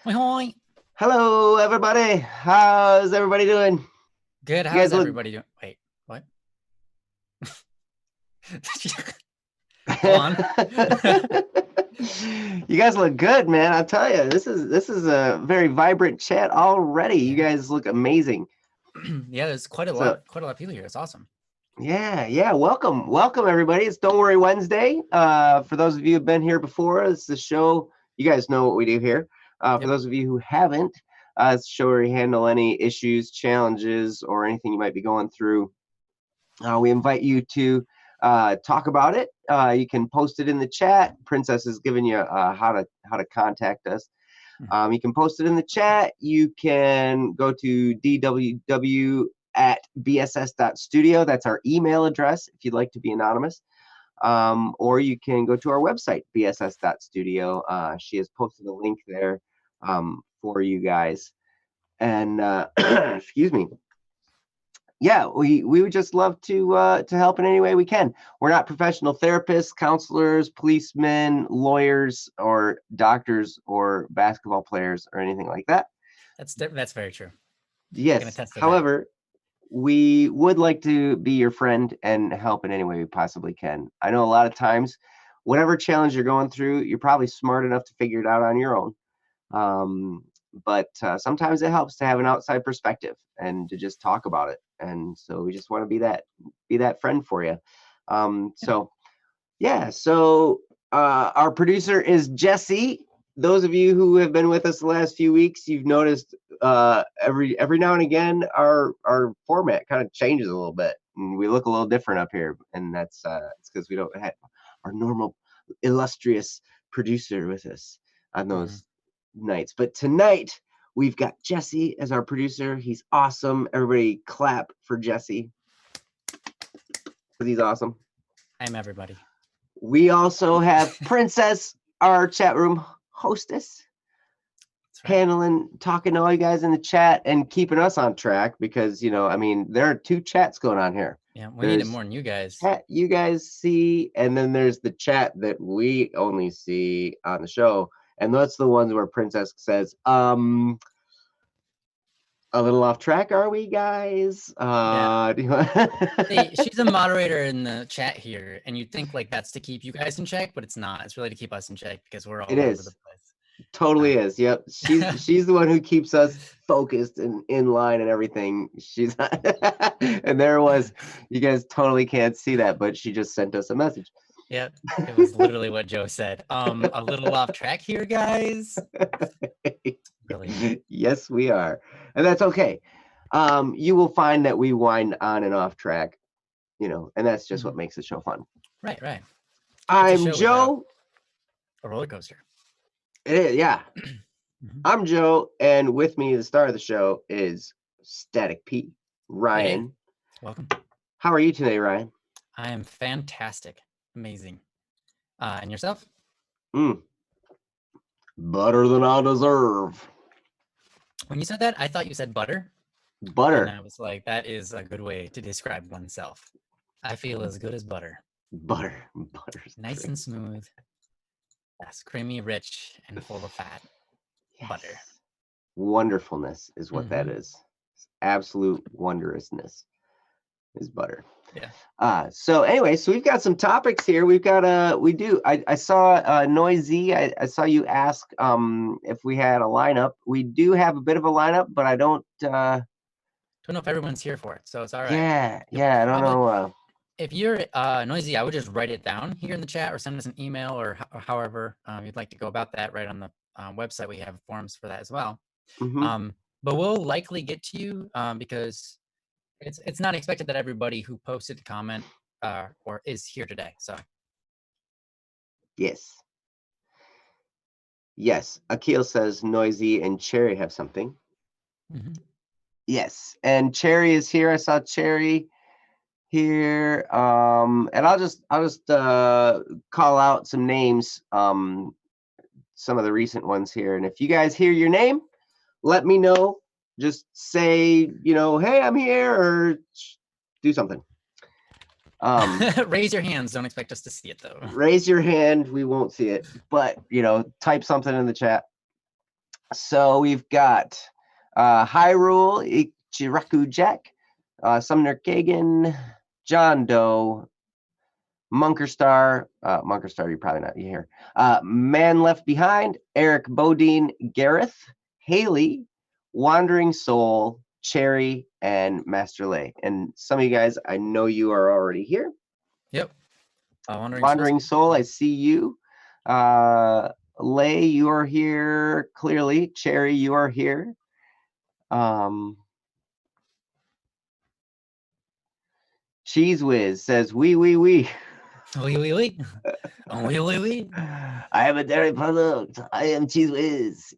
Hoi hoi. Hello, everybody. How's everybody doing? Good. You How is guys look. everybody doing? Wait, what? Go on. You guys look good, man. I'll tell you, this is a very vibrant chat already. You Yeah. guys look amazing. Yeah, there's So quite a lot of people here. It's awesome. yeah. Welcome, everybody. It's Don't Worry Wednesday. For those of you who've been here before, it's the show. You guys know what we do here. For Yep. those of you who haven't, it's a show where we handle any issues, challenges, or anything you might be going through. We invite you to talk about it. You can post it in the chat. Princess has given you how to contact us. Mhm. You can post it in the chat. You can go to dww at bss.studio. That's our email address if you'd like to be anonymous. Or you can go to our website, bss.studio. She has posted a link there for you guys. And excuse me, yeah, we would just love to help in any way we can. We're not professional therapists, counselors, policemen, lawyers, or doctors, or basketball players, or anything like that. That's very true. I can Yes, attest to that. however, we would like to be your friend and help in any way we possibly can. I know a lot of times, whatever challenge you're going through, you're probably smart enough to figure it out on your own. But sometimes it helps to have an outside perspective and to just talk about it. And so we just want to be that friend for you. Yeah. So yeah, so our producer is Jesse. Those of you who have been with us the last few weeks, you've noticed every now and again our format kind of changes a little bit, and we look a little different up here, and that's it's because we don't have our normal illustrious producer with us on Mhm. those nights. But tonight we've got Jesse as our producer. He's awesome. Everybody clap for Jesse because he's awesome. I'm everybody. We also have Princess, our chat room hostess, That's right. handling, talking to all you guys in the chat and keeping us on track because, I mean, there are two chats going on here. Yeah, we need it There's more than you guys. chat you guys see, and then there's the chat that we only see on the show. And that's the ones where Princess says, a little off track, are we, guys? Yeah. Do you want... See, she's a moderator in the chat here, and you'd think like that's to keep you guys in check, but it's not. It's really to keep us in check because we're It all over the is. place. Totally is. Yep. She's the one who keeps us focused and in line and everything. She's and there was, you guys totally can't see that, but she just sent us a message. Yep. It was literally what Joe said. A little off track here, guys. Brilliant. Yes, we are. And that's okay. You will find that we wind on and off track, and that's just what Mhm. makes the show fun. Right, right. It's a I'm show without Joe. a roller coaster. It is, yeah. Mhm. I'm Joe, and with me, the star of the show is Static P, Hey, Ryan. welcome. How are you today, Ryan? I am fantastic. Amazing. And yourself? Mm, better than I deserve. When you said that, I thought you said butter. And Butter. I was like, that is a good way to describe oneself. I feel as good as butter. Butter. Butter's Nice great. and smooth. Yes, creamy, rich, and full of fat. Butter. Yes. Wonderfulness is what that Mm-hmm. is. Absolute wondrousness is butter. Yeah. So anyway, so we've got some topics here. We've got I saw Noisy. I saw you ask if we had a lineup. We do have a bit of a lineup, but I don't Don't know if everyone's here for it, so it's all right. You'll yeah, I don't probably, know. if you're noisy, I would just write it down here in the chat or send us an email or however you'd like to go about that. Right on the website, we have forms for that as well. Mm-hmm. But we'll likely get to you because it's not expected that everybody who posted a comment or is here today. So Yes. Yes. Akil says Noisy and Cherry have something. mhm. Yes, and Cherry is here. I saw Cherry here. And I'll just call out some names, some of the recent ones here. And if you guys hear your name, let me know. Just say, hey, I'm here, or do something. Raise your hands. Don't expect us to see it though. Raise your hand. We won't see it, but type something in the chat. So we've got Hyrule Ichiraku Jack, Sumner Kagan, John Doe, Munkerstar, Munkerstar, you're probably not here. Man Left Behind, Eric Bodine, Gareth, Haley, Wandering Soul, Cherry, and Master Lay. And some of you guys, I know you are already here. Yep. Wandering Soul, I see you. Lay, you are here clearly. Cherry, you are here. Cheese Whiz says, wee. Oui. Oui. Oh, oui. I am a dairy product. I am Cheese Whiz.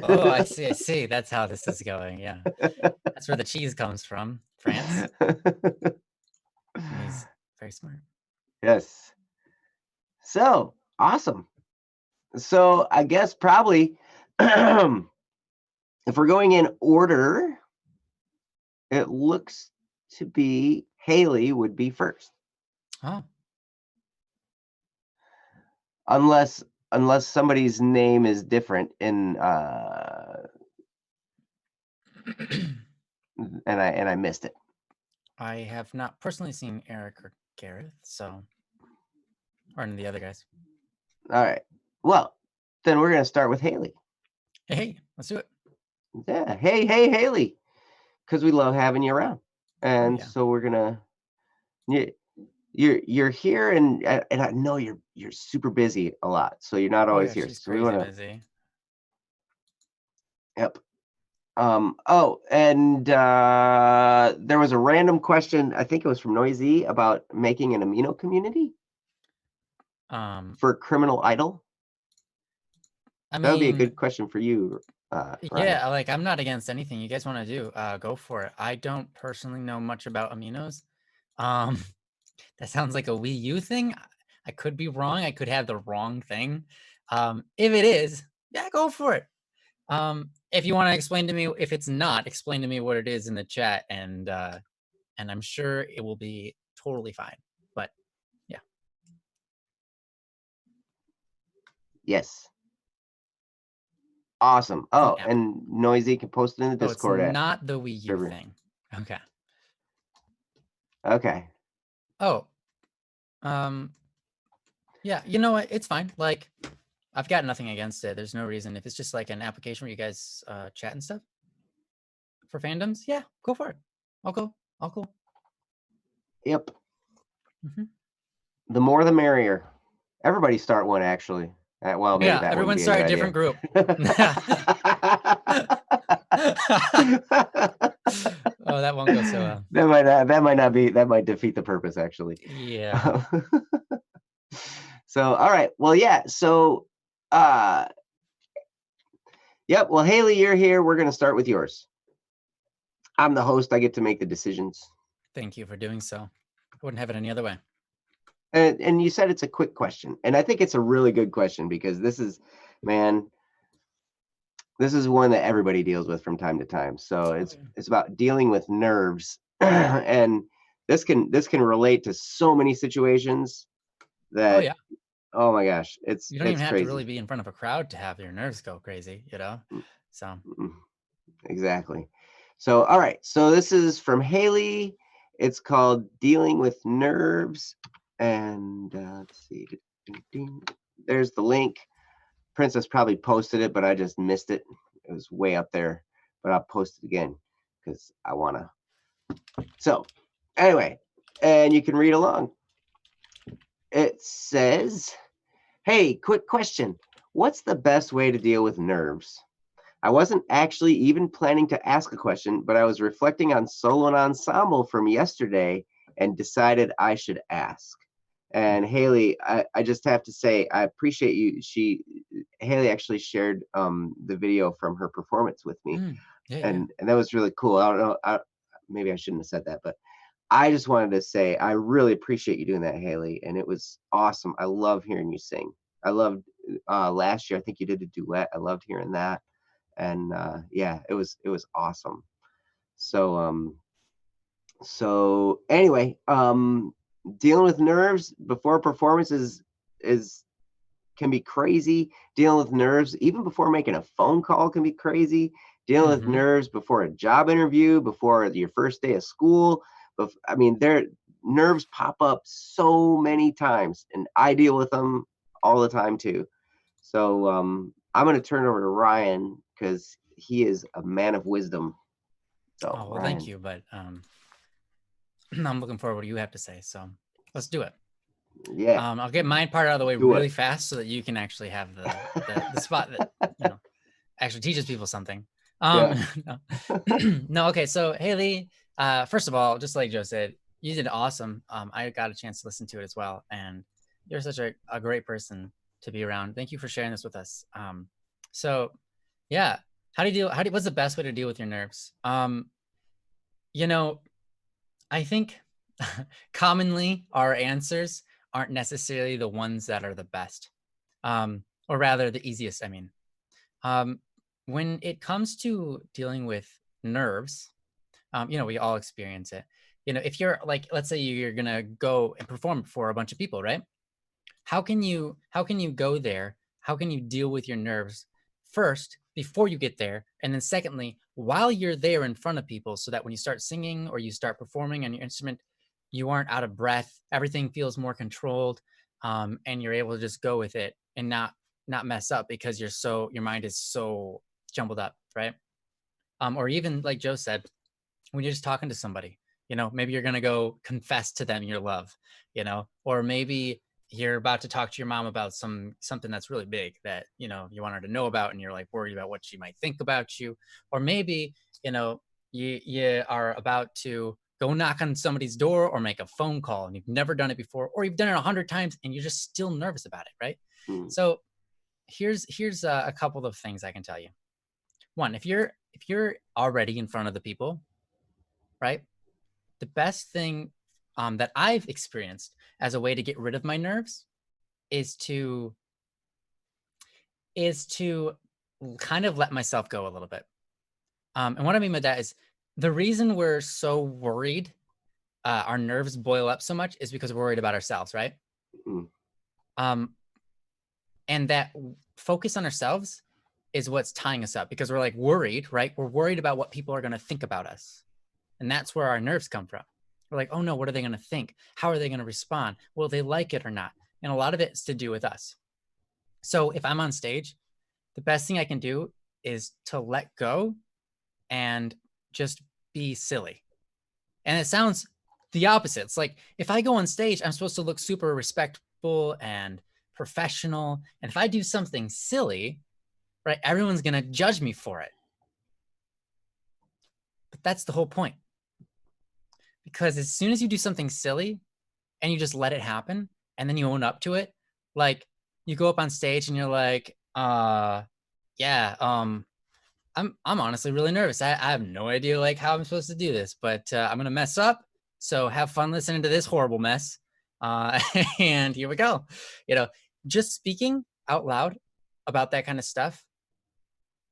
Oh, I see. That's how this is going. Yeah. That's where the cheese comes from. France. He's very smart. Yes. So, awesome. So, I guess probably if we're going in order, it looks to be Haley would be first. Oh. Unless somebody's name is different in and I missed it. I have not personally seen Eric or Gareth, so or any of the other guys. All right. Well, then we're gonna start with Haley. Hey, let's do it. Yeah. Hey, Haley. Because we love having you around. And so we're gonna you're here and I know you're super busy a lot, so you're not always here. She's So we wanna busy. Yep. Oh, and there was a random question, I think it was from Noisy, about making an amino community for Criminal Idol. That would be a good question for you. Yeah, like I'm not against anything you guys want to do. Go for it. I don't personally know much about aminos. That sounds like a Wii U thing. I could be wrong. I could have the wrong thing. If it is, yeah, go for it. If you want to explain to me, if it's not, explain to me what it is in the chat, and I'm sure it will be totally fine. But yeah. Yes. Awesome. Oh, and Noisy can post it in the Discord. It's not the Wii U thing. Okay. Okay. Oh. Yeah, you know what? It's fine. Like, I've got nothing against it. There's no reason. If it's just like an application where you guys chat and stuff for fandoms, yeah, go for it. I'll go. Yep. The more the merrier. Everybody start one, actually. Well, maybe that everyone start a different group. Oh, that won't go so well. That might defeat the purpose, actually. Yeah. So, all right. Well, yeah. So, yep. Well, Haley, you're here. We're going to start with yours. I'm the host. I get to make the decisions. Thank you for doing so. I wouldn't have it any other way. And you said it's a quick question. And I think it's a really good question because this is one that everybody deals with from time to time. So it's about dealing with nerves. And this can relate to so many situations that oh my gosh, you don't even have crazy. to really be in front of a crowd to have your nerves go crazy, So exactly. So all right, so this is from Haley. It's called Dealing with Nerves, and let's see, there's the link. Princess probably posted it, but I just missed it. It was way up there, but I'll post it again because I want to. So anyway, and you can read along. It says, hey, quick question. What's the best way to deal with nerves? I wasn't actually even planning to ask a question, but I was reflecting on solo and ensemble from yesterday and decided I should ask. And Haley, I just have to say, I appreciate you. Haley actually shared the video from her performance with me. And that was really cool. I don't know, maybe I shouldn't have said that, but I just wanted to say, I really appreciate you doing that, Haley. And it was awesome. I love hearing you sing. I loved last year, I think you did a duet. I loved hearing that. And yeah, it was awesome. So so anyway, dealing with nerves before performance is can be crazy. Dealing with nerves, even before making a phone call, can be crazy. Dealing with Mm-hmm. nerves before a job interview, before your first day of school. I mean, nerves pop up so many times, and I deal with them all the time too. So I'm going to turn it over to Ryan because he is a man of wisdom. So Oh, well, thank Ryan, you. But I'm looking forward to what you have to say. So let's do it. yeah, I'll get my part out of the way do really it. fast so that you can actually have the spot that, you know, actually teaches people something. Yeah. No. No, okay. So Haley, first of all, just like Joe said, you did awesome. I got a chance to listen to it as well, and you're such a great person to be around. Thank you for sharing this with us. So yeah, what's the best way to deal with your nerves? You know, I think commonly our answers aren't necessarily the ones that are the best, or rather the easiest. I mean, um, when it comes to dealing with nerves, we all experience it. If you're like, let's say you're gonna go and perform for a bunch of people, right? How can you go there? How can you deal with your nerves first before you get there? And then secondly, while you're there in front of people, so that when you start singing or you start performing on your instrument, you aren't out of breath. Everything feels more controlled, and you're able to just go with it and not mess up because your mind is so jumbled up, right? Or even like Joe said, when you're just talking to somebody, maybe you're going to go confess to them your love, or maybe you're about to talk to your mom about something that's really big that, you want her to know about, and you're like worried about what she might think about you. Or maybe, you are about to go knock on somebody's door or make a phone call and you've never done it before, or you've done it 100 times and you're just still nervous about it, right? Mm, So here's a couple of things I can tell you. One, if you're already in front of the people, right? The best thing that I've experienced as a way to get rid of my nerves is to kind of let myself go a little bit. And what I mean by that is the reason we're so worried, our nerves boil up so much, is because we're worried about ourselves, right? mm, Um, and that focus on ourselves is what's tying us up, because we're like worried, right? We're worried about what people are going to think about us. And that's where our nerves come from. We're like, oh no, what are they going to think? How are they going to respond? Will they like it or not? And a lot of it's to do with us. So if I'm on stage, the best thing I can do is to let go and just be silly. And it sounds the opposite. It's like, if I go on stage, I'm supposed to look super respectful and professional. And if I do something silly, right, everyone's going to judge me for it. But that's the whole point. Because as soon as you do something silly and you just let it happen and then you own up to it, like you go up on stage and you're like, yeah, I'm honestly really nervous. I have no idea like how I'm supposed to do this, but I'm gonna mess up. So have fun listening to this horrible mess. Uh, and here we go. You know, just speaking out loud about that kind of stuff,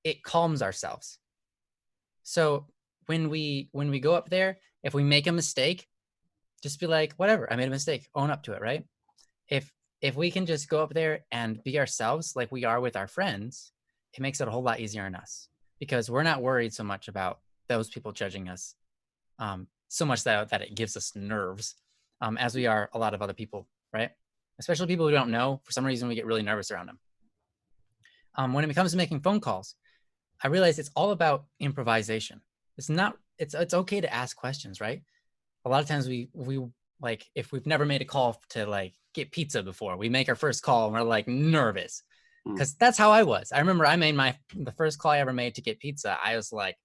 it calms ourselves. So when we go up there, if we make a mistake, just be like, whatever, I made a mistake, own up to it, right? If we can just go up there and be ourselves like we are with our friends, it makes it a whole lot easier on us, because we're not worried so much about those people judging us, so much that it gives us nerves, as we are a lot of other people, right? Especially people we don't know. For some reason, we get really nervous around them. When it comes to making phone calls, I realize it's all about improvisation. It's okay to ask questions, right? A lot of times we like, if we've never made a call to like get pizza before, we make our first call and we're like nervous, mm. because that's how I was. I remember I made the first call I ever made to get pizza. I was like,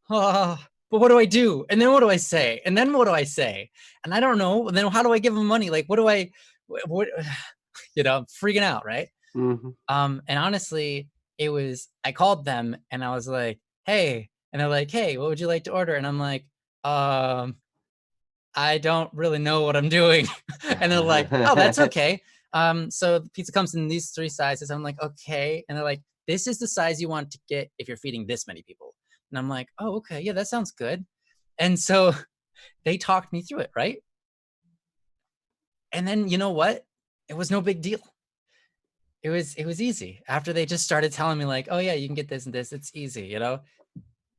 oh, but what do I do? And then what do I say? And then what do I say? And I don't know. And then how do I give them money? Like, what I'm freaking out, right? Mm-hmm. And honestly, I called them and I was like, hey, and they're like, hey, what would you like to order? And I'm like, I don't really know what I'm doing. And they're like, oh, that's okay. So the pizza comes in these 3 sizes. I'm like, okay. And they're like, this is the size you want to get if you're feeding this many people. And I'm like, oh, okay. Yeah, that sounds good. And so they talked me through it, right? And then you know what? It was no big deal. it was easy. After they just started telling me like, oh yeah, you can get this and this, it's easy, you know?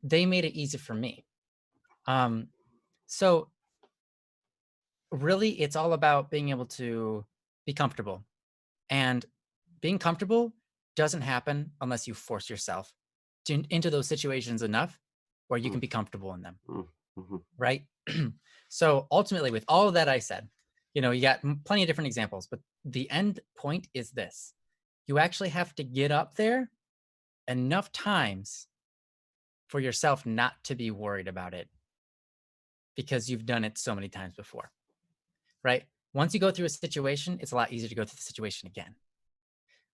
They made it easy for me. So really it's all about being able to be comfortable. And being comfortable doesn't happen unless you force yourself into those situations enough where you Mm, can be comfortable in them, mm, mhm, right? So ultimately, with all of that I said, you know, you got plenty of different examples, but the end point is this: you actually have to get up there enough times for yourself not to be worried about it because you've done it so many times before, right? Once you go through a situation, it's a lot easier to go through the situation again.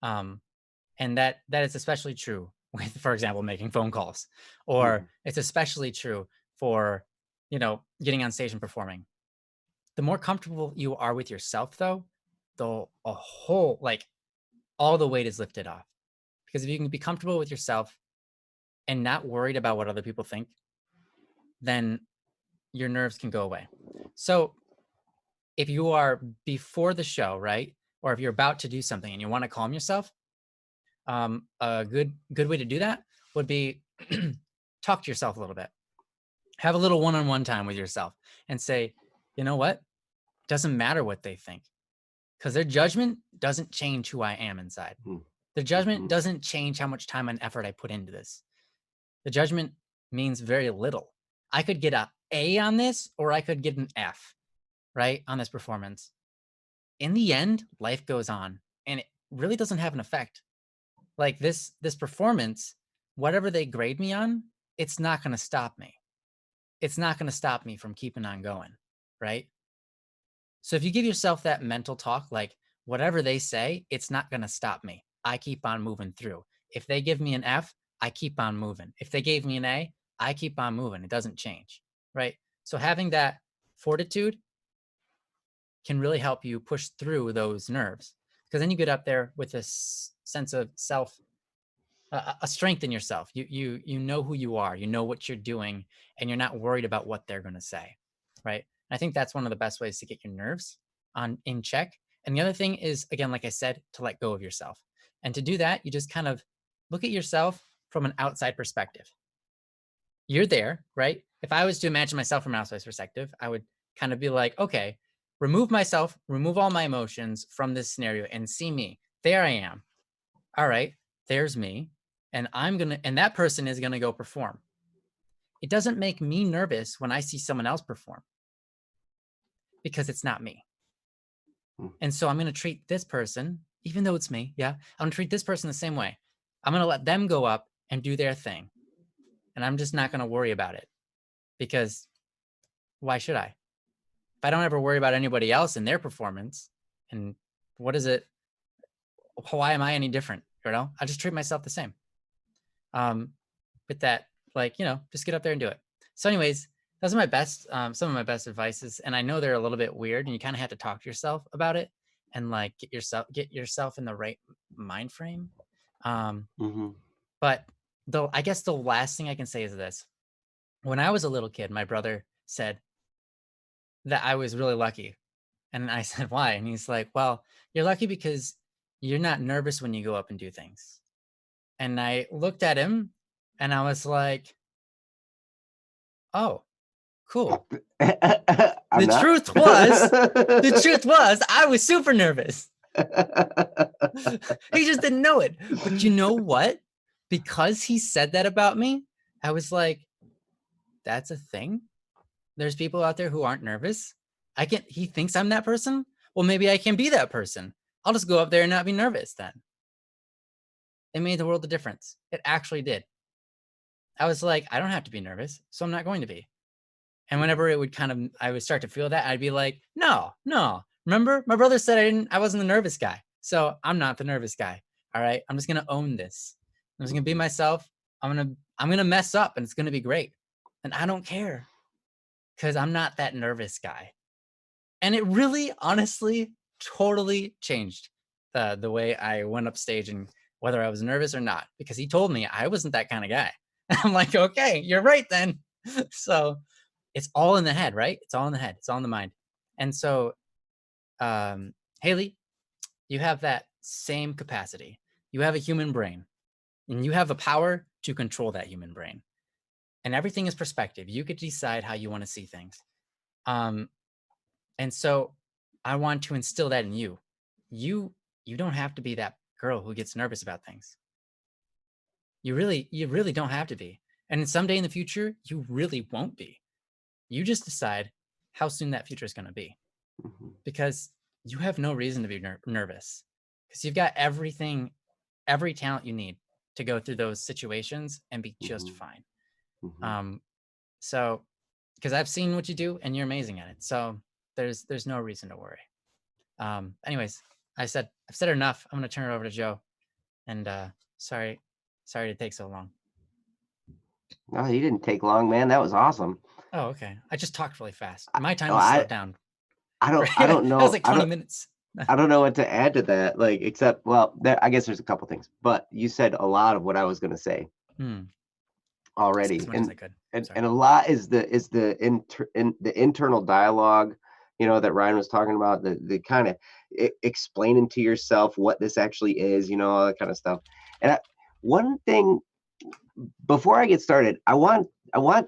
Um, and that is especially true with, for example, making phone calls, or mhm, it's especially true for, you know, getting on stage and performing. The more comfortable you are with yourself, though, the a whole like all the weight is lifted off. Because if you can be comfortable with yourself and not worried about what other people think, then your nerves can go away. So if you are before the show, right, or if you're about to do something and you want to calm yourself, a good way to do that would be talk to yourself a little bit. Have a little one-on-one time with yourself and say, you know what? Doesn't matter what they think, because their judgment doesn't change who I am inside. mm, Their judgment mhm, doesn't change how much time and effort I put into this. The judgment means very little. I could get A on this, or I could get an F, right, on this performance. In the end, life goes on, and it really doesn't have an effect. Like this performance, whatever they grade me on, it's not going to stop me. It's not going to stop me from keeping on going, right? So if you give yourself that mental talk, like whatever they say, it's not going to stop me. I keep on moving through. If they give me an F, I keep on moving. If they gave me an A, I keep on moving. It doesn't change, right? So having that fortitude can really help you push through those nerves, because then you get up there with this sense of self, a strength in yourself. You know who you are, you know what you're doing, and you're not worried about what they're going to say, right? I think that's one of the best ways to get your nerves on in check. And the other thing is, again, like I said, to let go of yourself. And to do that, you just kind of look at yourself from an outside perspective. You're there, right? If I was to imagine myself from an outside perspective, I would kind of be like, okay, remove myself, remove all my emotions from this scenario and see me. There I am. All right, there's me. And that person is gonna go perform. It doesn't make me nervous when I see someone else perform because it's not me. mm, And so I'm gonna treat this person, even though it's me, yeah, I'm gonna treat this person the same way. I'm gonna let them go up and do their thing. And I'm just not gonna worry about it, because why should I? If I don't ever worry about anybody else and their performance, and what is it? Why am I any different? You know, I just treat myself the same. Um, with that, like, you know, just get up there and do it. So anyways, those are my best, some of my best advices. And I know they're a little bit weird and you kind of have to talk to yourself about it and like get yourself in the right mind frame. mhm. But though, I guess the last thing I can say is this: when I was a little kid, my brother said that I was really lucky. And I said, why? And he's like, well, you're lucky because you're not nervous when you go up and do things. And I looked at him and I was like, oh, cool. I'm The not. truth was, the truth was, I was super nervous. He just didn't know it. But you know what? Because he said that about me, I was like, that's a thing. There's people out there who aren't nervous. He thinks I'm that person. Well, maybe I can be that person. I'll just go up there and not be nervous then. It made the world a difference. It actually did. I was like, I don't have to be nervous, so I'm not going to be. And whenever it would I would start to feel that, I'd be like, no, no. Remember, my brother said I wasn't the nervous guy. So I'm not the nervous guy. All right. I'm just gonna own this. I'm just gonna be myself. I'm gonna mess up and it's gonna be great. And I don't care because I'm not that nervous guy. And it really, honestly, totally changed the way I went up stage and whether I was nervous or not, because he told me I wasn't that kind of guy. And I'm like, okay, you're right then. So it's all in the head, right? It's all in the head. It's all in the mind. And so, Haley, you have that same capacity. You have a human brain, and you have a power to control that human brain. And everything is perspective. You could decide how you want to see things. Um, and so I want to instill that in you. You you don't have to be that girl who gets nervous about things. You really don't have to be. And someday in the future, you really won't be. You just decide how soon that future is going to be, Mhm. because you have no reason to be nervous, because you've got everything, every talent you need to go through those situations and be just Mhm. fine. Mhm. Um, so because I've seen what you do and you're amazing at it. So there's no reason to worry. Anyways, I've said enough. I'm gonna turn it over to Joe. And sorry to take so long. No, you didn't take long, man. That was awesome. Oh, okay. I just talked really fast. I, My time oh, was I, slowed down. I That don't was know. like 20 minutes. I don't know what to add to that. Like, except, well, I guess there's a couple things, but you said a lot of what I was going to say Hmm. I said as already, much as I could. and Sorry. a lot is the internal dialogue, that Ryan was talking about, the kind of explaining to yourself what this actually is, all that kind of stuff. And one thing before I get started, I want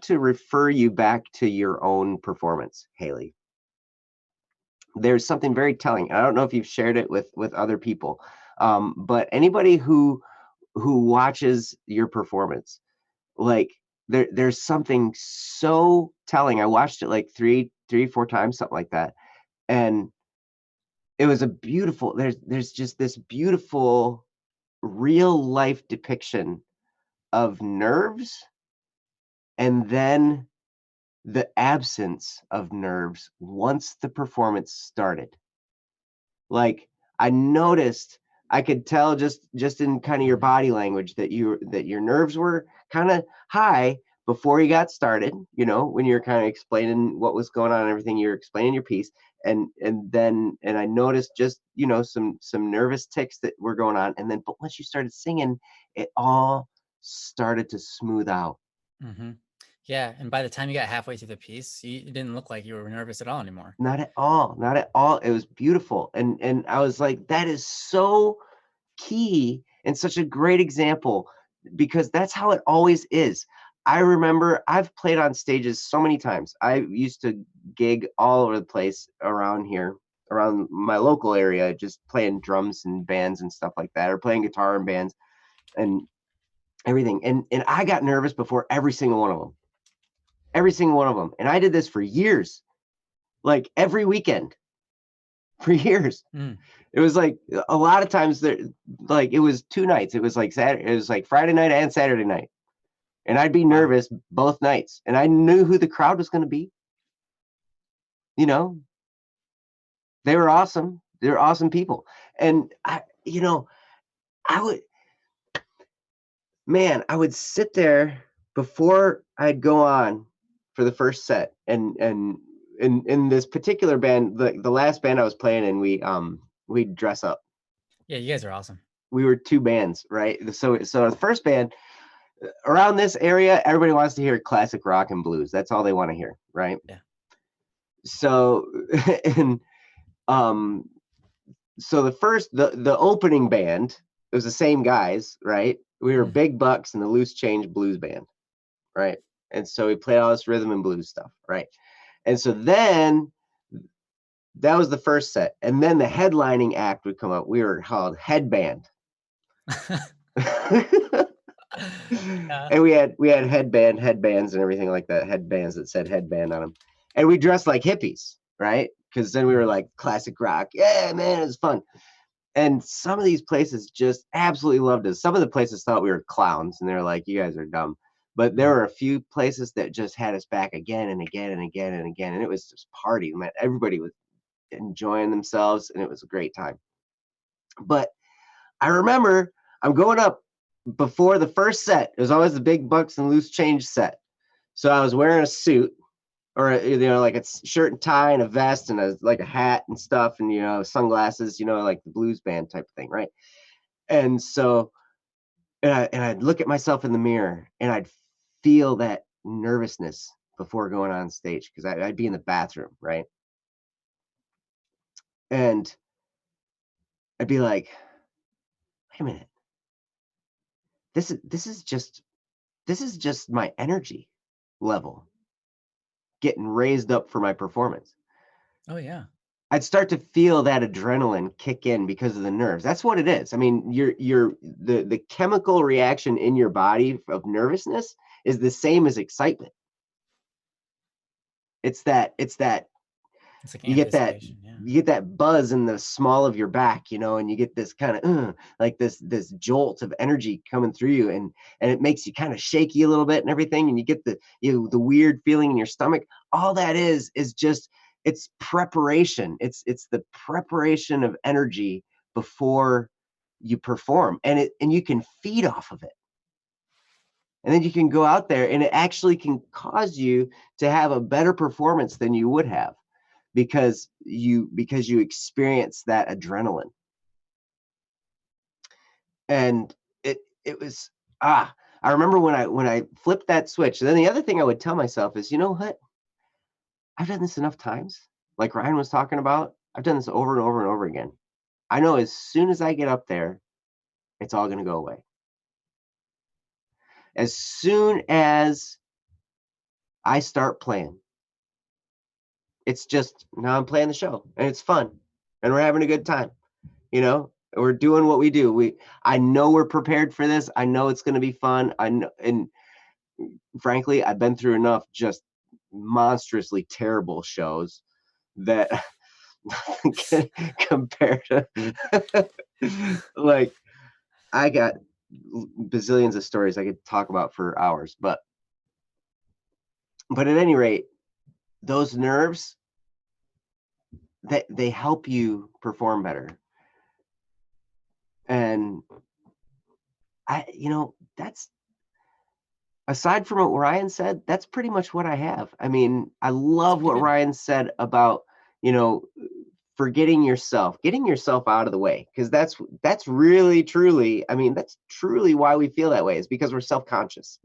to refer you back to your own performance, Haley. There's something very telling. I don't know if you've shared it with other people, but anybody who watches your performance, like, there's something so telling. I watched it like three, 4 times, something like that, and it was a beautiful. There's just this beautiful real life depiction of nerves, and then the absence of nerves once the performance started. Like, I noticed, I could tell just in kind of your Mhm. body language that your nerves were kind of high before you got started, when you're kind of explaining what was going on and everything, you're explaining your piece. And I noticed just, some nervous ticks that were going on. And then, but once you started singing, it all started to smooth out. Mhm. Yeah, and by the time you got halfway through the piece, you didn't look like you were nervous at all anymore. Not at all, not at all. It was beautiful. And I was like, that is so key and such a great example, because that's how it always is. I remember I've played on stages so many times. I used to gig all over the place around here, around my local area, just playing drums and bands and stuff like that, or playing guitar in bands and everything. And I got nervous before every single one of them. Every single one of them. And I did this for years, like every weekend for years. Mm. It was like a lot of times there, like it was 2 nights. It was like Saturday, it was like Friday night and Saturday night. And I'd be Wow. nervous both nights. And I knew who the crowd was going to be. You know, they were awesome. They're awesome people. And I would, man, I would sit there before I'd go on for the first set. And in this particular band, the last band I was playing in, we'd dress up. Yeah, you guys are awesome. We were two bands, right? So the first band, around this area, everybody wants to hear classic rock and blues. That's all they want to hear, right? Yeah. So and um so the opening band, it was the same guys, right? We were Mm. Big Bucks and the Loose Change Blues Band, right? And so we played all this rhythm and blues stuff, right? And so then that was the first set. And then the headlining act would come up. We were called Headband. Yeah. And we had headbands and everything like that, headbands that said headband on them, and we dressed like hippies, right? Because then we were Mhm. like classic rock. Yeah, man, it was fun. And some of these places just absolutely loved us. Some of the places thought we were clowns, and they were like, "You guys are dumb." But there Mm. were a few places that just had us back again and again and again and again, and it was just party. Man, everybody was enjoying themselves, and it was a great time. But I remember I'm going up before the first set. It was always the Big Bucks and Loose Change set. So I was wearing a suit, or like a shirt and tie and a vest and like a hat and stuff, and sunglasses, like the blues band type of thing, right? And so I'd look at myself in the mirror and I'd feel that nervousness before going on stage, because I'd be in the bathroom, right? And I'd be like, wait a minute, this is just my energy level getting raised up for my performance. Oh yeah. I'd start to feel that adrenaline kick in because of the nerves. That's what it is. I mean, the chemical reaction in your body of nervousness is the same as excitement. It's that It's like you get that anticipation. Yeah. you get that buzz in the small of your back, and you get this kind of like this jolt of energy coming through you, and it makes you kind of shaky a little bit and everything, and you get the weird feeling in your stomach. All that is just it's preparation. It's the preparation of energy before you perform, and you can feed off of it. And then you can go out there and it actually can cause you to have a better performance than you would have because you experience that adrenaline. And it was I remember when I flipped that switch. And then the other thing I would tell myself is, you know what? I've done this enough times. Like Ryan was talking about, I've done this over and over and over again. I know as soon as I get up there, it's all going to go away. As soon as I start playing, it's just now I'm playing the show and it's fun and we're having a good time. We're doing what we do. I know we're prepared for this. I know it's going to be fun. I know, and frankly, I've been through enough just monstrously terrible shows that compared to like I got bazillions of stories I could talk about for hours, but at any rate, those nerves they help you perform better. And that's aside from what Ryan said, that's pretty much what I have. I mean, I It's love pretty what good. Ryan said about, you know, forgetting yourself, getting yourself out of the way. Because that's really truly, I mean, that's truly why we feel that way, is because we're self-conscious.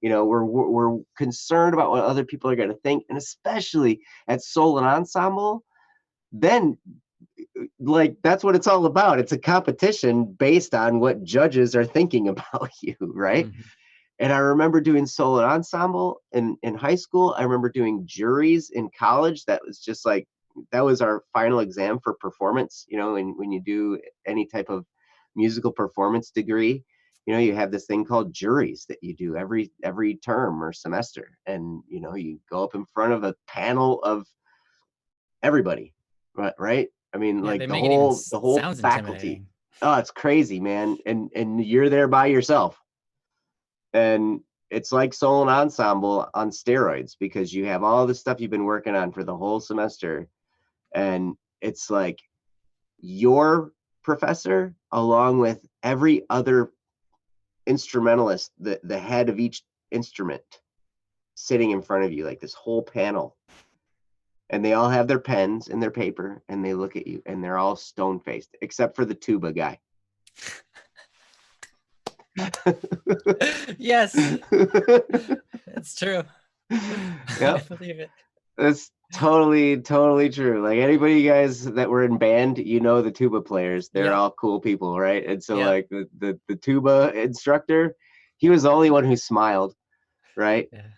We're concerned about what other people are going to think. And especially at Soul and Ensemble, then like that's what it's all about. It's a competition based on what judges are thinking about you, right? Mhm. And I remember doing solo ensemble in high school. I remember doing juries in college. That was just like that was our final exam for performance. When you do any type of musical performance degree, you have this thing called juries that you do every term or semester, and you go up in front of a panel of everybody, right? I mean, Yeah, like they the make it even whole the whole sounds faculty. intimidating. Oh, it's crazy, man. And you're there by yourself. And it's like soul and ensemble on steroids because you have all the stuff you've been working on for the whole semester. And it's like your professor, along with every other instrumentalist, the head of each instrument sitting in front of you, like this whole panel. And they all have their pens and their paper and they look at you and they're all stone faced, except for the tuba guy. Yes, it's true. I Yep. believe it. That's totally, totally true. Like anybody you guys that were in band, the tuba players, they're Yep. all cool people, right? And so Yep. like the tuba instructor, he was the only one who smiled, right? Yeah.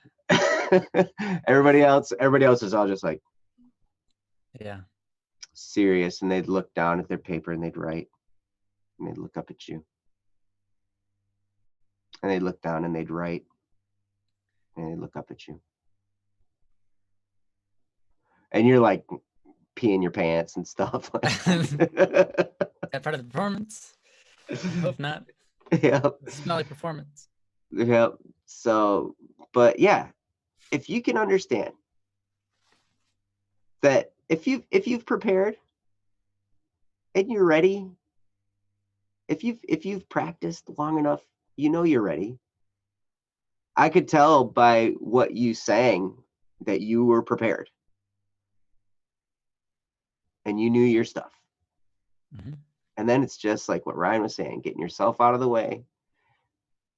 everybody else is all just like Yeah. serious, and they'd look down at their paper and they'd write, and they'd look up at you. And they'd look down and they'd write, and they'd look up at you. And you're like peeing your pants and stuff like that. That part of the performance? I hope not. Yep. Smelly performance. Yep. So, but yeah, if you can understand that if you've prepared and you're ready, if you've practiced long enough, you're ready. I could tell by what you sang that you were prepared and you knew your stuff. Mhm. And then it's just like what Ryan was saying, getting yourself out of the way.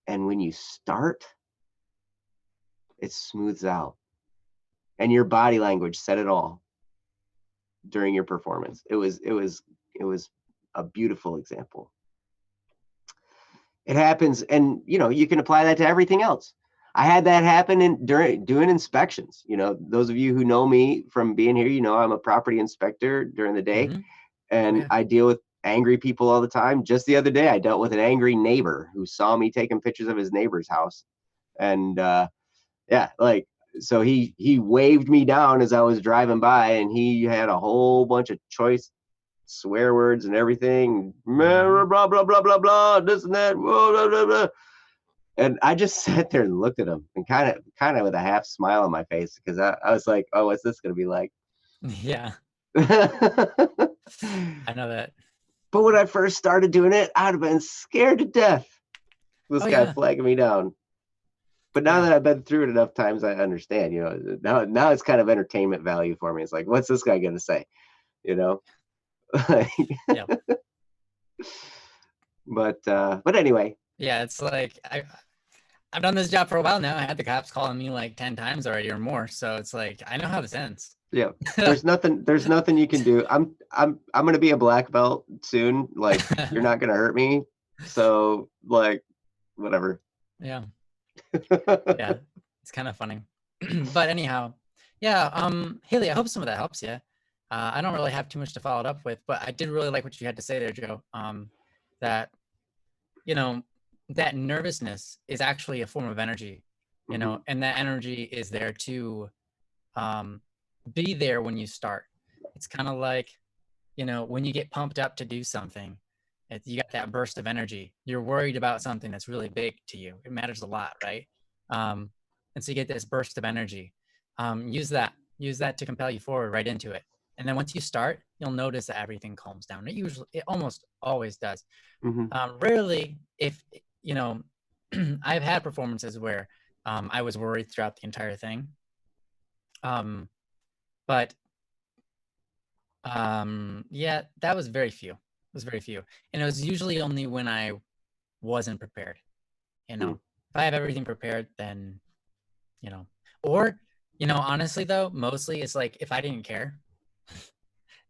And when you start, it smooths out. And your body language said it all during your performance. It was a beautiful example. It happens, and you can apply that to everything else. I had that happen during doing inspections. Those of you who know me from being here, I'm a property inspector during the day, Hmm. Oh and yeah. I deal with angry people all the time. Just the other day, I dealt with an angry neighbor who saw me taking pictures of his neighbor's house, and yeah, like, so he waved me down as I was driving by, and he had a whole bunch of choice swear words and everything, Hmm. blah blah blah blah blah blah, this and that, blah, blah, blah, blah. And I just sat there and looked at him, and kind of with a half smile on my face, because I was like, oh, what's this gonna be like? Yeah, But I know that. when I first started doing it, I'd have been scared to death. This Oh guy yeah, flagging me down. But now yeah, that I've been through it enough times, I understand. Now it's kind of entertainment value for me. It's like, what's this guy gonna say? You know. yeah, But anyway, yeah. It's like I've done this job for a while now. I had the cops calling me like 10 times already or more. So it's like I know how this ends. yeah. There's nothing you can do. I'm gonna be a black belt soon. Like, you're not gonna hurt me. So, like, whatever. Yeah, yeah. It's kind of funny. But anyhow, yeah, Haley, I hope some of that helps you. I don't really have too much to follow it up with, but I did really like what you had to say there, Joe. That, you know, that nervousness is actually a form of energy, Mhm. and that energy is there to um, be there when you start. It's kind of like, when you get pumped up to do something, you got that burst of energy. You're worried about something that's really big to you. It matters a lot, right? Um, and so you get this burst of energy. Use that to compel you forward right into it. And then once you start, you'll notice that everything calms down. It almost always does. Mhm. Rarely, if you know, I've had performances where I was worried throughout the entire thing. But yeah, that was very few. It was very few. And it was usually only when I wasn't prepared. Mm. If I have everything prepared, then, you know, or, honestly though, mostly it's like if I didn't care,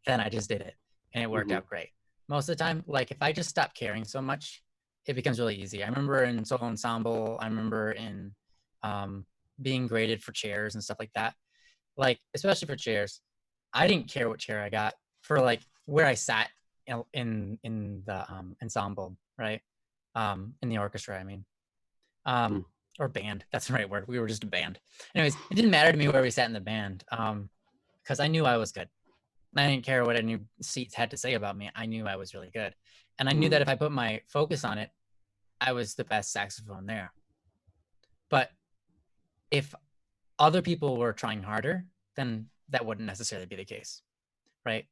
then I just did it and it worked Mhm. out great. Most of the time, like if I just stop caring so much, it becomes really easy. I remember in solo ensemble, I remember in um, being graded for chairs and stuff like that. Like, especially for chairs, I didn't care what chair I got for like where I sat in the ensemble, right? In the orchestra, I mean, Mm. um, or band. That's the right word. We were just a band. Anyways, it didn't matter to me where we sat in the band, because I knew I was good. I didn't care what any seats had to say about me. I knew I was really good, and I knew Mm. that if I put my focus on it, I was the best saxophone there. But if other people were trying harder, then that wouldn't necessarily be the case, right?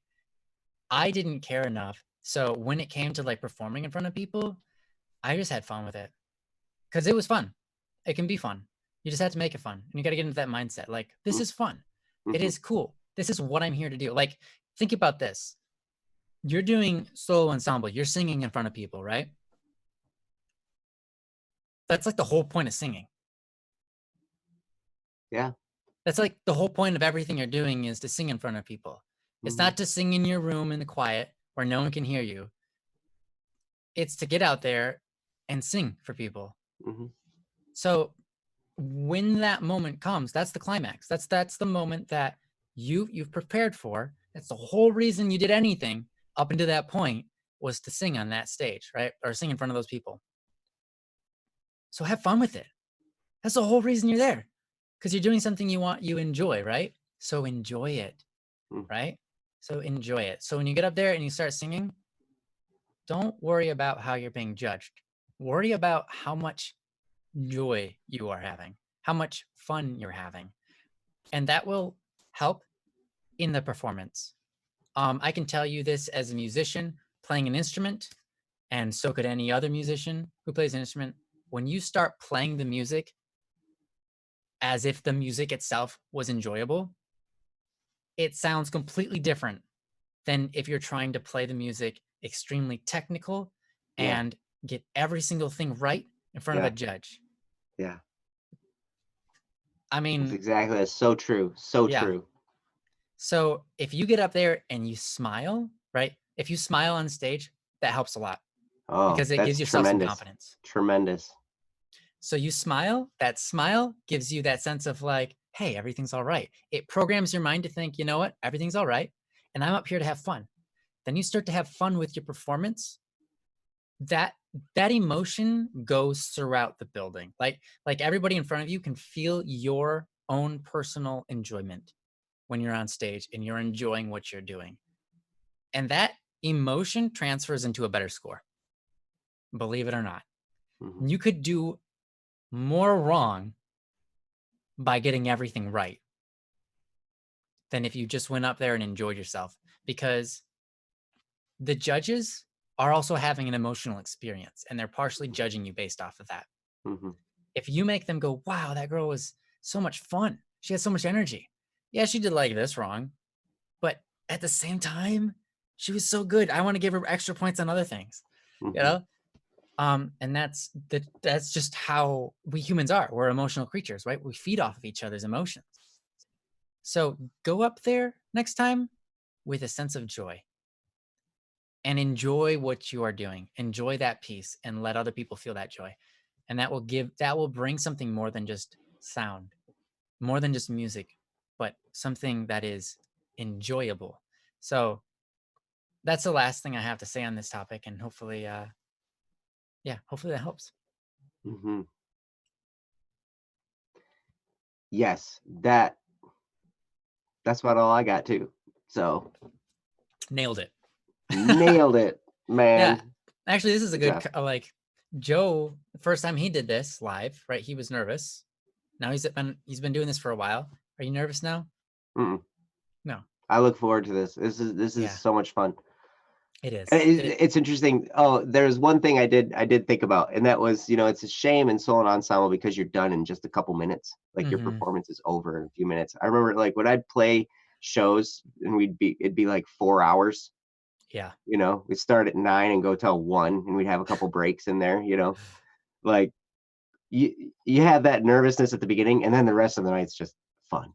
I didn't care enough. So when it came to like performing in front of people, I just had fun with it because it was fun. It can be fun. You just have to make it fun. And you got to get into that mindset. Like, this Mm. is fun. It Mhm. is cool. This is what I'm here to do. Like, think about this. You're doing solo ensemble, you're singing in front of people, right? That's like the whole point of singing. Yeah. That's like the whole point of everything you're doing is to sing in front of people. It's Mhm. not to sing in your room in the quiet where no one can hear you. It's to get out there and sing for people. Mhm. So when that moment comes, that's the climax. That's the moment that you've prepared for. That's the whole reason you did anything up until that point was to sing on that stage, right? Or sing in front of those people. So have fun with it. That's the whole reason you're there. Because you're doing something you enjoy, right? So enjoy it, Mm. right? So enjoy it. So when you get up there and you start singing, don't worry about how you're being judged. Worry about how much joy you are having, how much fun you're having. And that will help in the performance. I can tell you this as a musician playing an instrument, and so could any other musician who plays an instrument. When you start playing the music as if the music itself was enjoyable, it sounds completely different than if you're trying to play the music extremely technical Yeah. and get every single thing right in front of a Yeah. judge. Yeah. I mean, That's so true. So yeah. true. So if you get up there and you smile, right? If you smile on stage, that helps a lot. Oh, because it gives that's yourself some tremendous. confidence. Tremendous. So you smile, that smile gives you that sense of like, hey, everything's all right. It programs your mind to think, you know what, everything's all right. And I'm up here to have fun. Then you start to have fun with your performance. That emotion goes throughout the building. Like everybody in front of you can feel your own personal enjoyment when you're on stage and you're enjoying what you're doing. And that emotion transfers into a better score. Believe it or not. Mhm. You could do more wrong by getting everything right than if you just went up there and enjoyed yourself, because the judges are also having an emotional experience and they're partially judging you based off of that. Mhm. If you make them go, wow, that girl was so much fun. She had so much energy. Yeah, she did like this wrong, but at the same time, she was so good. I want to give her extra points on other things, you Mhm. know? And that's just how we humans are. We're emotional creatures, right? We feed off of each other's emotions. So go up there next time with a sense of joy and enjoy what you are doing. Enjoy that piece and let other people feel that joy. And that will bring something more than just sound, more than just music, but something that is enjoyable. So that's the last thing I have to say on this topic. And hopefully, hopefully that helps. Mhm. Yes, that's about all I got too. So Nailed it. nailed it, man. Yeah. Actually, this is a Good good, job. like Joe, the first time he did this live, right? He was nervous. Now he's been doing this for a while. Are you nervous now? Mm-mm. No. I look forward to this. This is Yeah, so much fun. it is. It's interesting. Oh, there's one thing I did think about, and that was, it's a shame in solo and ensemble because you're done in just a couple minutes. Like your Hmm. performance is over in a few minutes. I remember like when I'd play shows and it'd be like 4 hours. Yeah. We'd start at 9 and go till 1, and we'd have a couple breaks in there. Like you have that nervousness at the beginning, and then the rest of the night's just fun.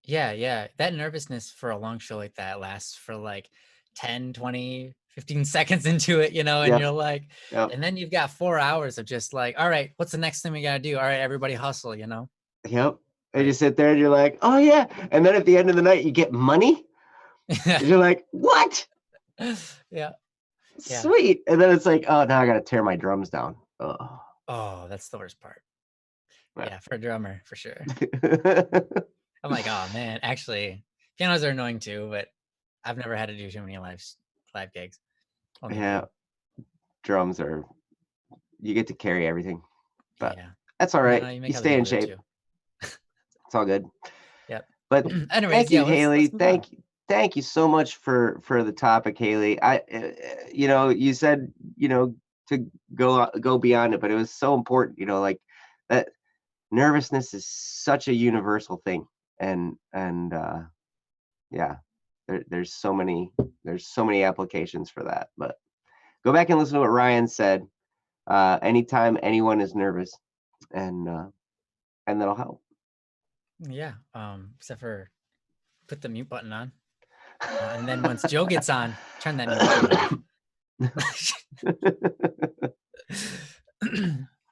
Yeah, yeah. That nervousness for a long show like that lasts for like 10, 20, 15 seconds into it, and Yep, you're like, yep, and then you've got 4 hours of just like, all right, what's the next thing we gotta do? All right, everybody hustle. yep. And you Right. sit there and you're like, oh yeah. And then at the end of the night, you get money. And you're like, what? Yeah. Yeah. Sweet. And then it's like, oh, now I got to tear my drums down. Oh. Oh, that's the worst part. Yeah. Yeah, for a drummer, for sure. I'm like, oh man, actually, pianos are annoying too, but I've never had to do too many live gigs. Only a Yeah, few. drums you get to carry everything, but Yeah. that's all No, right. no, you You make other stay in people do it shape. too. It's all good. Yep. But Anyways, thank yeah, you, let's Haley. move on. Thank you so much for the topic, Haley. You said, to go beyond it, but it was so important, like that nervousness is such a universal thing. And yeah, there's so many applications for that. But go back and listen to what Ryan said. Anytime anyone is nervous, and that'll help. Yeah. Except for put the mute button on. And then once Joe gets on, turn that mute button off.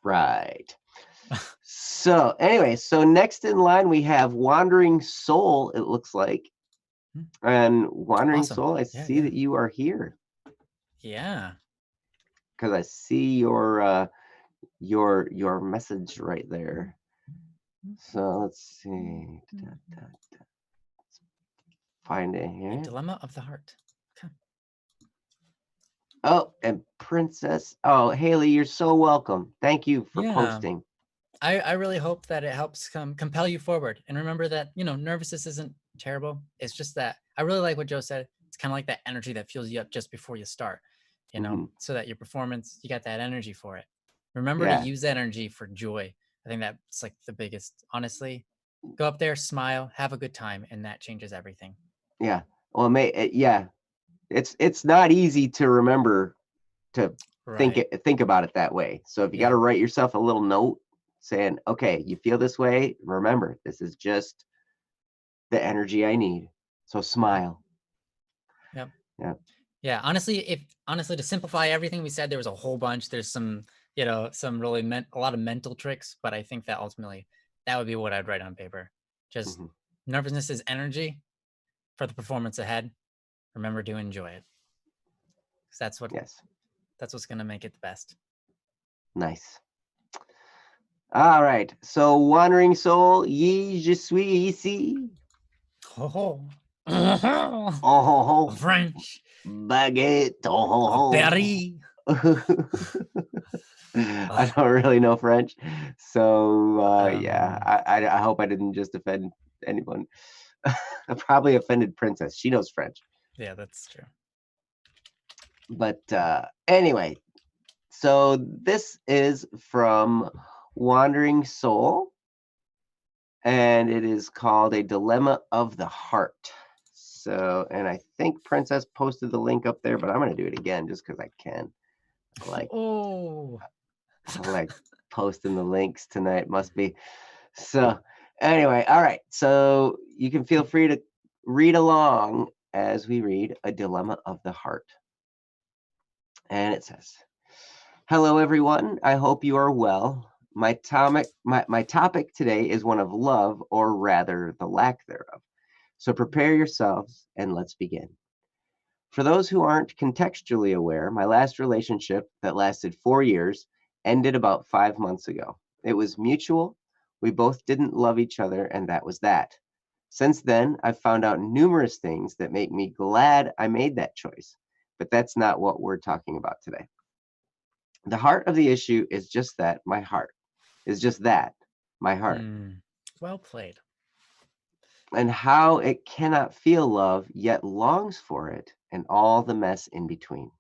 Right. So anyway, so next in line we have Wandering Soul, it looks like. And Wandering Awesome. Soul, I Yeah, see yeah. that you are here Yeah. because I see your message right there. So let's see. Find it A here. dilemma of the heart. Okay. Oh, and Princess. Oh, Haley, you're so welcome. Thank you for Yeah. posting. I really hope that it helps compel you forward. And remember that, nervousness isn't terrible. It's just that I really like what Joe said. It's kind of like that energy that fuels you up just before you start, Hmm. so that your performance, you got that energy for it. Remember to Yeah, use that energy for joy. I think that's like the biggest, honestly. Go up there, smile, have a good time, and that changes everything. yeah. Well, yeah. It's not easy to remember to Right. think about it that way. So if you got to Yeah. write yourself a little note saying, "Okay, you feel this way, remember, this is just the energy I need." So Yep. smile. Yep. Yeah. Yeah, honestly, to simplify everything we said, there was a whole bunch. There's some, some really a lot of mental tricks, but I think that ultimately that would be what I'd write on paper. Just Mhm. nervousness is energy for the performance ahead. Remember to enjoy it. 'Cause Yes. that's what's gonna make it the best. Nice. All right. So, Wandering Soul, ye je suis ici. Oh, ho. Oh ho ho. French. Baguette. Oh ho Paris. ho. I Ugh, don't really know French, so yeah. um, I hope I didn't just offend anyone. I probably offended Princess. She knows French, yeah, that's true. but anyway. So this is from Wandering Soul, and it is called A Dilemma of the Heart. So, and I think Princess posted the link up there, but I'm going to do it again just because I can. I like Oh, I like posting the links tonight. Must be. So anyway, all right. So you can feel free to read along as we read A Dilemma of the Heart. And it says, hello, everyone. I hope you are well. My topic today is one of love, or rather, the lack thereof. So prepare yourselves and let's begin. For those who aren't contextually aware, my last relationship that lasted 4 years ended about 5 months ago. It was mutual. We both didn't love each other, and that was that. Since then, I've found out numerous things that make me glad I made that choice. But that's not what we're talking about today. The heart of the issue is just that, my heart. Is just that, my heart. well played. And how it cannot feel love, yet longs for it, and all the mess in between.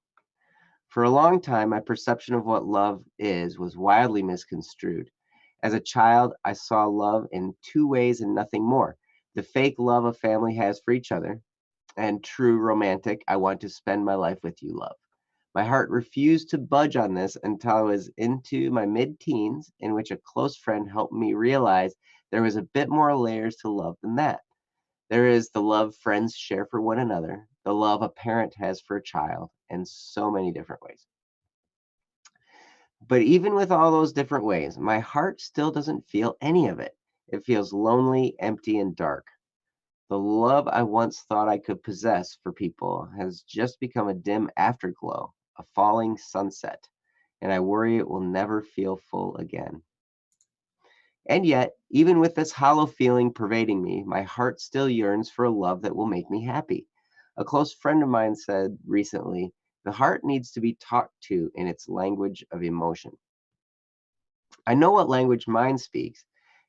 For a long time, my perception of what love is was wildly misconstrued. As a child, I saw love in two ways and nothing more: the fake love a family has for each other, and true romantic, I want to spend my life with you love. My heart refused to budge on this until I was into my mid teens, in which a close friend helped me realize there was a bit more layers to love than that. There is the love friends share for one another, the love a parent has for a child, and so many different ways. But even with all those different ways, my heart still doesn't feel any of it. It feels lonely, empty, and dark. The love I once thought I could possess for people has just become a dim afterglow, a falling sunset, and I worry it will never feel full again. And yet, even with this hollow feeling pervading me, my heart still yearns for a love that will make me happy. A close friend of mine said recently, the heart needs to be talked to in its language of emotion. I know what language mine speaks,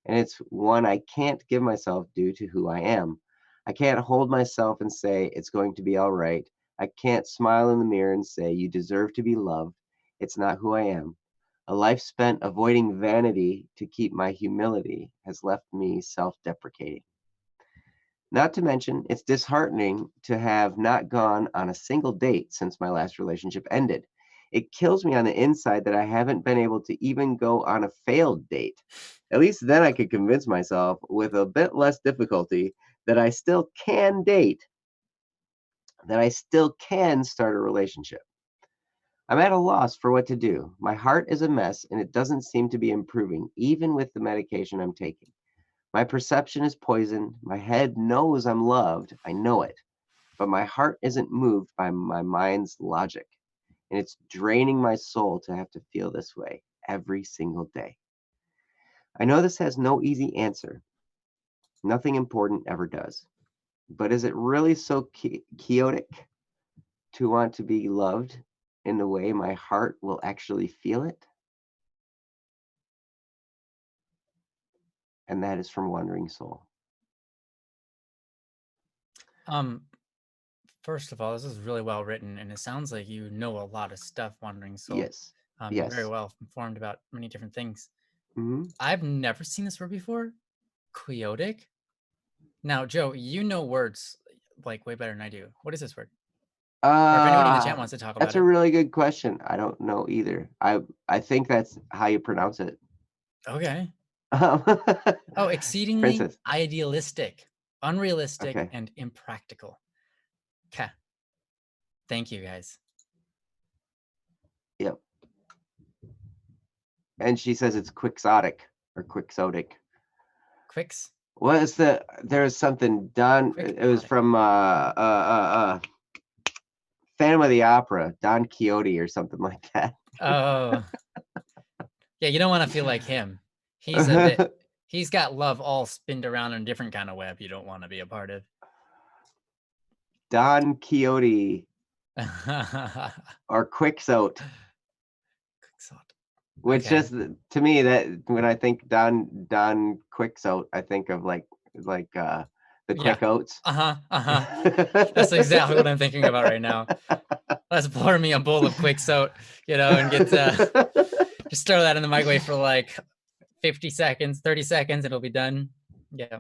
and it's one I can't give myself due to who I am. I can't hold myself and say, it's going to be all right. I can't smile in the mirror and say, you deserve to be loved. It's not who I am. A life spent avoiding vanity to keep my humility has left me self deprecating. Not to mention, it's disheartening to have not gone on a single date since my last relationship ended. It kills me on the inside that I haven't been able to even go on a failed date. At least then I could convince myself, with a bit less difficulty, that I still can date, that I still can start a relationship. I'm at a loss for what to do. My heart is a mess and it doesn't seem to be improving, even with the medication I'm taking. My perception is poisoned. My head knows I'm loved. I know it. But my heart isn't moved by my mind's logic. And it's draining my soul to have to feel this way every single day. I know this has no easy answer. Nothing important ever does. But is it really so chaotic to want to be loved in the way my heart will actually feel it? And that is from Wandering Soul. Um, First of all, this is really well written, and it sounds like you know a lot of stuff, Wandering Soul. Yes. You're very Yes. well informed about many different things. Hmm. I've never seen this word before. Quixotic. Now, Joe, you know words like way better than I do. What is this word? Or if anybody in the chat wants to talk That's about a it. really good question. I don't know either. I think that's how you pronounce it. Okay. Um, Oh, exceedingly Princess. idealistic, unrealistic, Okay. and impractical. Okay. Thank you guys. Yep. And she says it's quixotic or quixotic. Quicks. What is there's something done. It was Quixotic. from Phantom of the Opera, Don Quixote or something like that. Oh, yeah. You don't want to feel like him. He's a bit. He's got love all spinned around in a different kind of web you don't want to be a part of. Don Quixote or Quixote, Quixote. which Okay. just to me, that when I think Don Quixote, I think of like the Yeah. Quick Oats. That's exactly what I'm thinking about right now. Let's pour me a bowl of Quixote, and get just throw that in the microwave for like 50 seconds, 30 seconds, it'll be done. Yeah.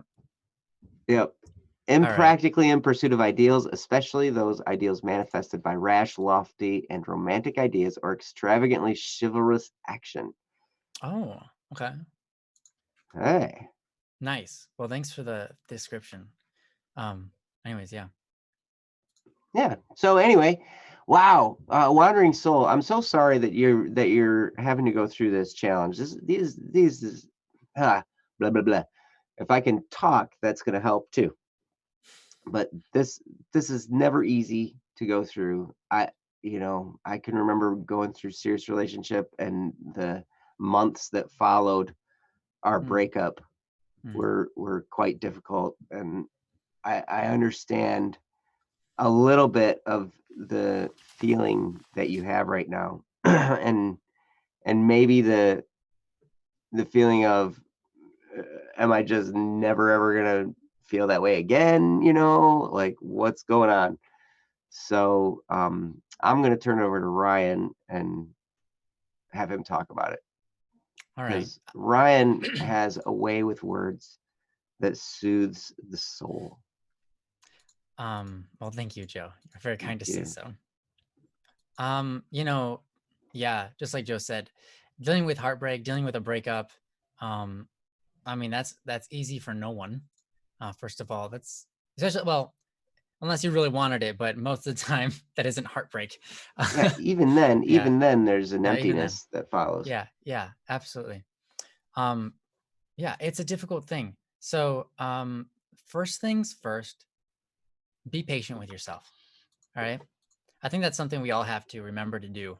Yep. Impractically in pursuit of ideals, especially those ideals manifested by rash, lofty, and romantic ideas or extravagantly chivalrous action. Oh, okay. Hey. Nice. Well, thanks for the description. Anyways, yeah. Yeah. So anyway, wow, Wandering Soul. I'm so sorry that you're having to go through this challenge. These blah blah blah. If I can talk, that's going to help too. But this is never easy to go through. I can remember going through serious relationship and the months that followed our Mm, breakup mm, were quite difficult, and I understand a little bit of the feeling that you have right now, and maybe the feeling of am I just never ever gonna feel that way again? Like what's going on? So I'm gonna turn it over to Ryan and have him talk about it all right. because Ryan has a way with words that soothes the soul. Well, thank you, Joe. You're very Thank kind to say you. so. You know, yeah, just like Joe said, dealing with heartbreak, dealing with a breakup, um, I mean, that's easy for no one. First of all, that's especially well, unless you really wanted it, but most of the time that isn't heartbreak. Yeah, even then, Yeah, there's an yeah, even then. emptiness that follows. Yeah, absolutely. Um, yeah, it's a difficult thing. So, first things first, be patient with yourself. All right. I think that's something we all have to remember to do.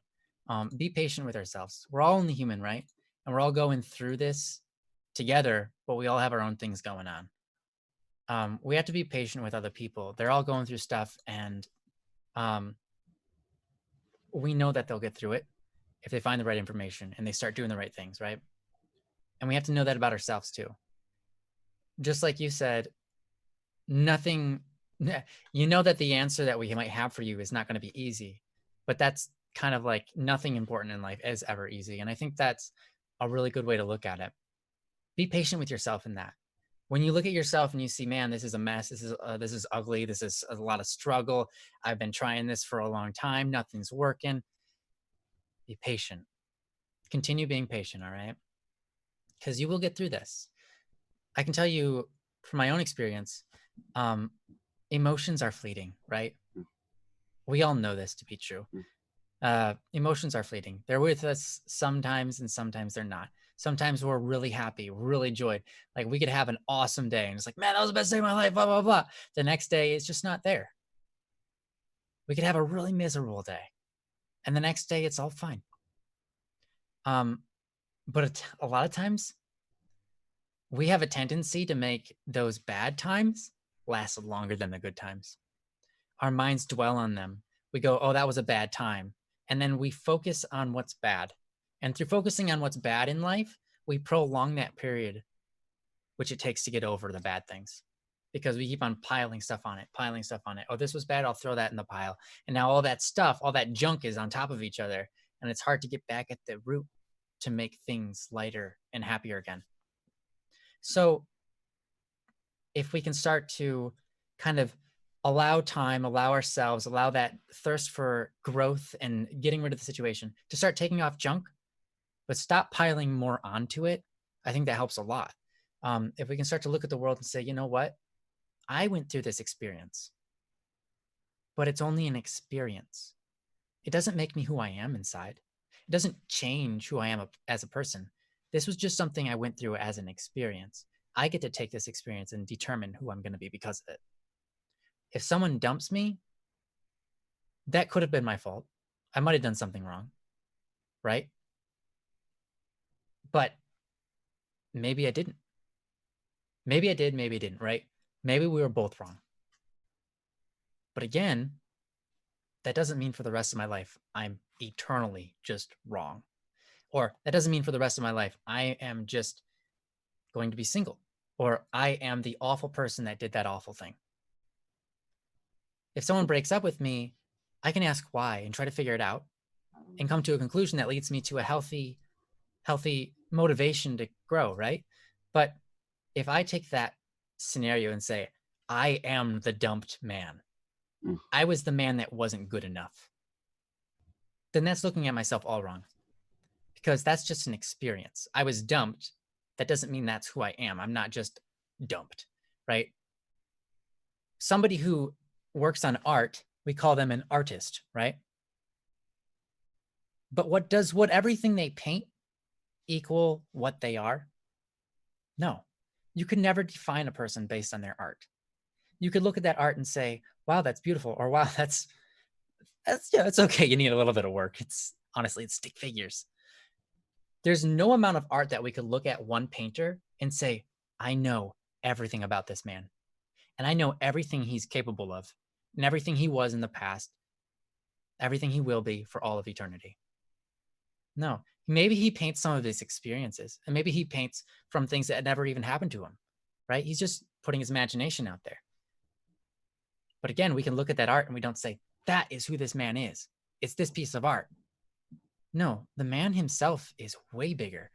Be patient with ourselves. We're all only human, right? And we're all going through this together, but we all have our own things going on. We have to be patient with other people. They're all going through stuff, and um, we know that they'll get through it if they find the right information and they start doing the right things, right? And we have to know that about ourselves too. Just like you said, nothing, you know that the answer that we might have for you is not going to be easy, but that's kind of like nothing important in life is ever easy. And I think that's a really good way to look at it. Be patient with yourself in that. When you look at yourself and you see, man, this is a mess. This is ugly. This is a lot of struggle. I've been trying this for a long time. Nothing's working. Be patient. Continue being patient. All right, because you will get through this. I can tell you from my own experience, um, emotions are fleeting, right? We all know this to be true. Emotions are fleeting. They're with us sometimes and sometimes they're not. Sometimes we're really happy, really joyed. Like we could have an awesome day and it's like, man, that was the best day of my life, blah, blah, blah. The next day it's just not there. We could have a really miserable day. And the next day it's all fine. But a lot of times we have a tendency to make those bad times last longer than the good times. Our minds dwell on them. We go, oh, that was a bad time. And then we focus on what's bad. And through focusing on what's bad in life, we prolong that period which it takes to get over the bad things because we keep on piling stuff on it, piling stuff on it. Oh, this was bad. I'll throw that in the pile. And now all that stuff, all that junk is on top of each other. And it's hard to get back at the root to make things lighter and happier again. So if we can start to kind of allow time, allow ourselves, allow that thirst for growth and getting rid of the situation to start taking off junk, but stop piling more onto it, I think that helps a lot. If we can start to look at the world and say, you know what? I went through this experience. but it's only an experience. It doesn't make me who I am inside. It doesn't change who I am as a person. This was just something I went through as an experience. I get to take this experience and determine who I'm going to be because of it. If someone dumps me, that could have been my fault. I might have done something wrong, right? But maybe I didn't. Maybe I did, maybe I didn't, right? Maybe we were both wrong. But again, that doesn't mean for the rest of my life I'm eternally just wrong. Or that doesn't mean for the rest of my life I am just going to be single. Or I am the awful person that did that awful thing. If someone breaks up with me, I can ask why and try to figure it out and come to a conclusion that leads me to a healthy motivation to grow, right? But if I take that scenario and say, I am the dumped man, I was the man that wasn't good enough, then that's looking at myself all wrong, because that's just an experience. I was dumped. That doesn't mean that's who I am. I'm not just dumped, right? Somebody who works on art, we call them an artist, right? But would everything they paint equal what they are? No. You can never define a person based on their art. You could look at that art and say, wow, that's beautiful, or wow, that's yeah, it's okay. You need a little bit of work. It's stick figures. There's no amount of art that we could look at one painter and say, I know everything about this man. And I know everything he's capable of and everything he was in the past, everything he will be for all of eternity. No, maybe he paints some of his experiences, and maybe he paints from things that never even happened to him, right? He's just putting his imagination out there. But again, we can look at that art and we don't say, that is who this man is. It's this piece of art. No, the man himself is way bigger,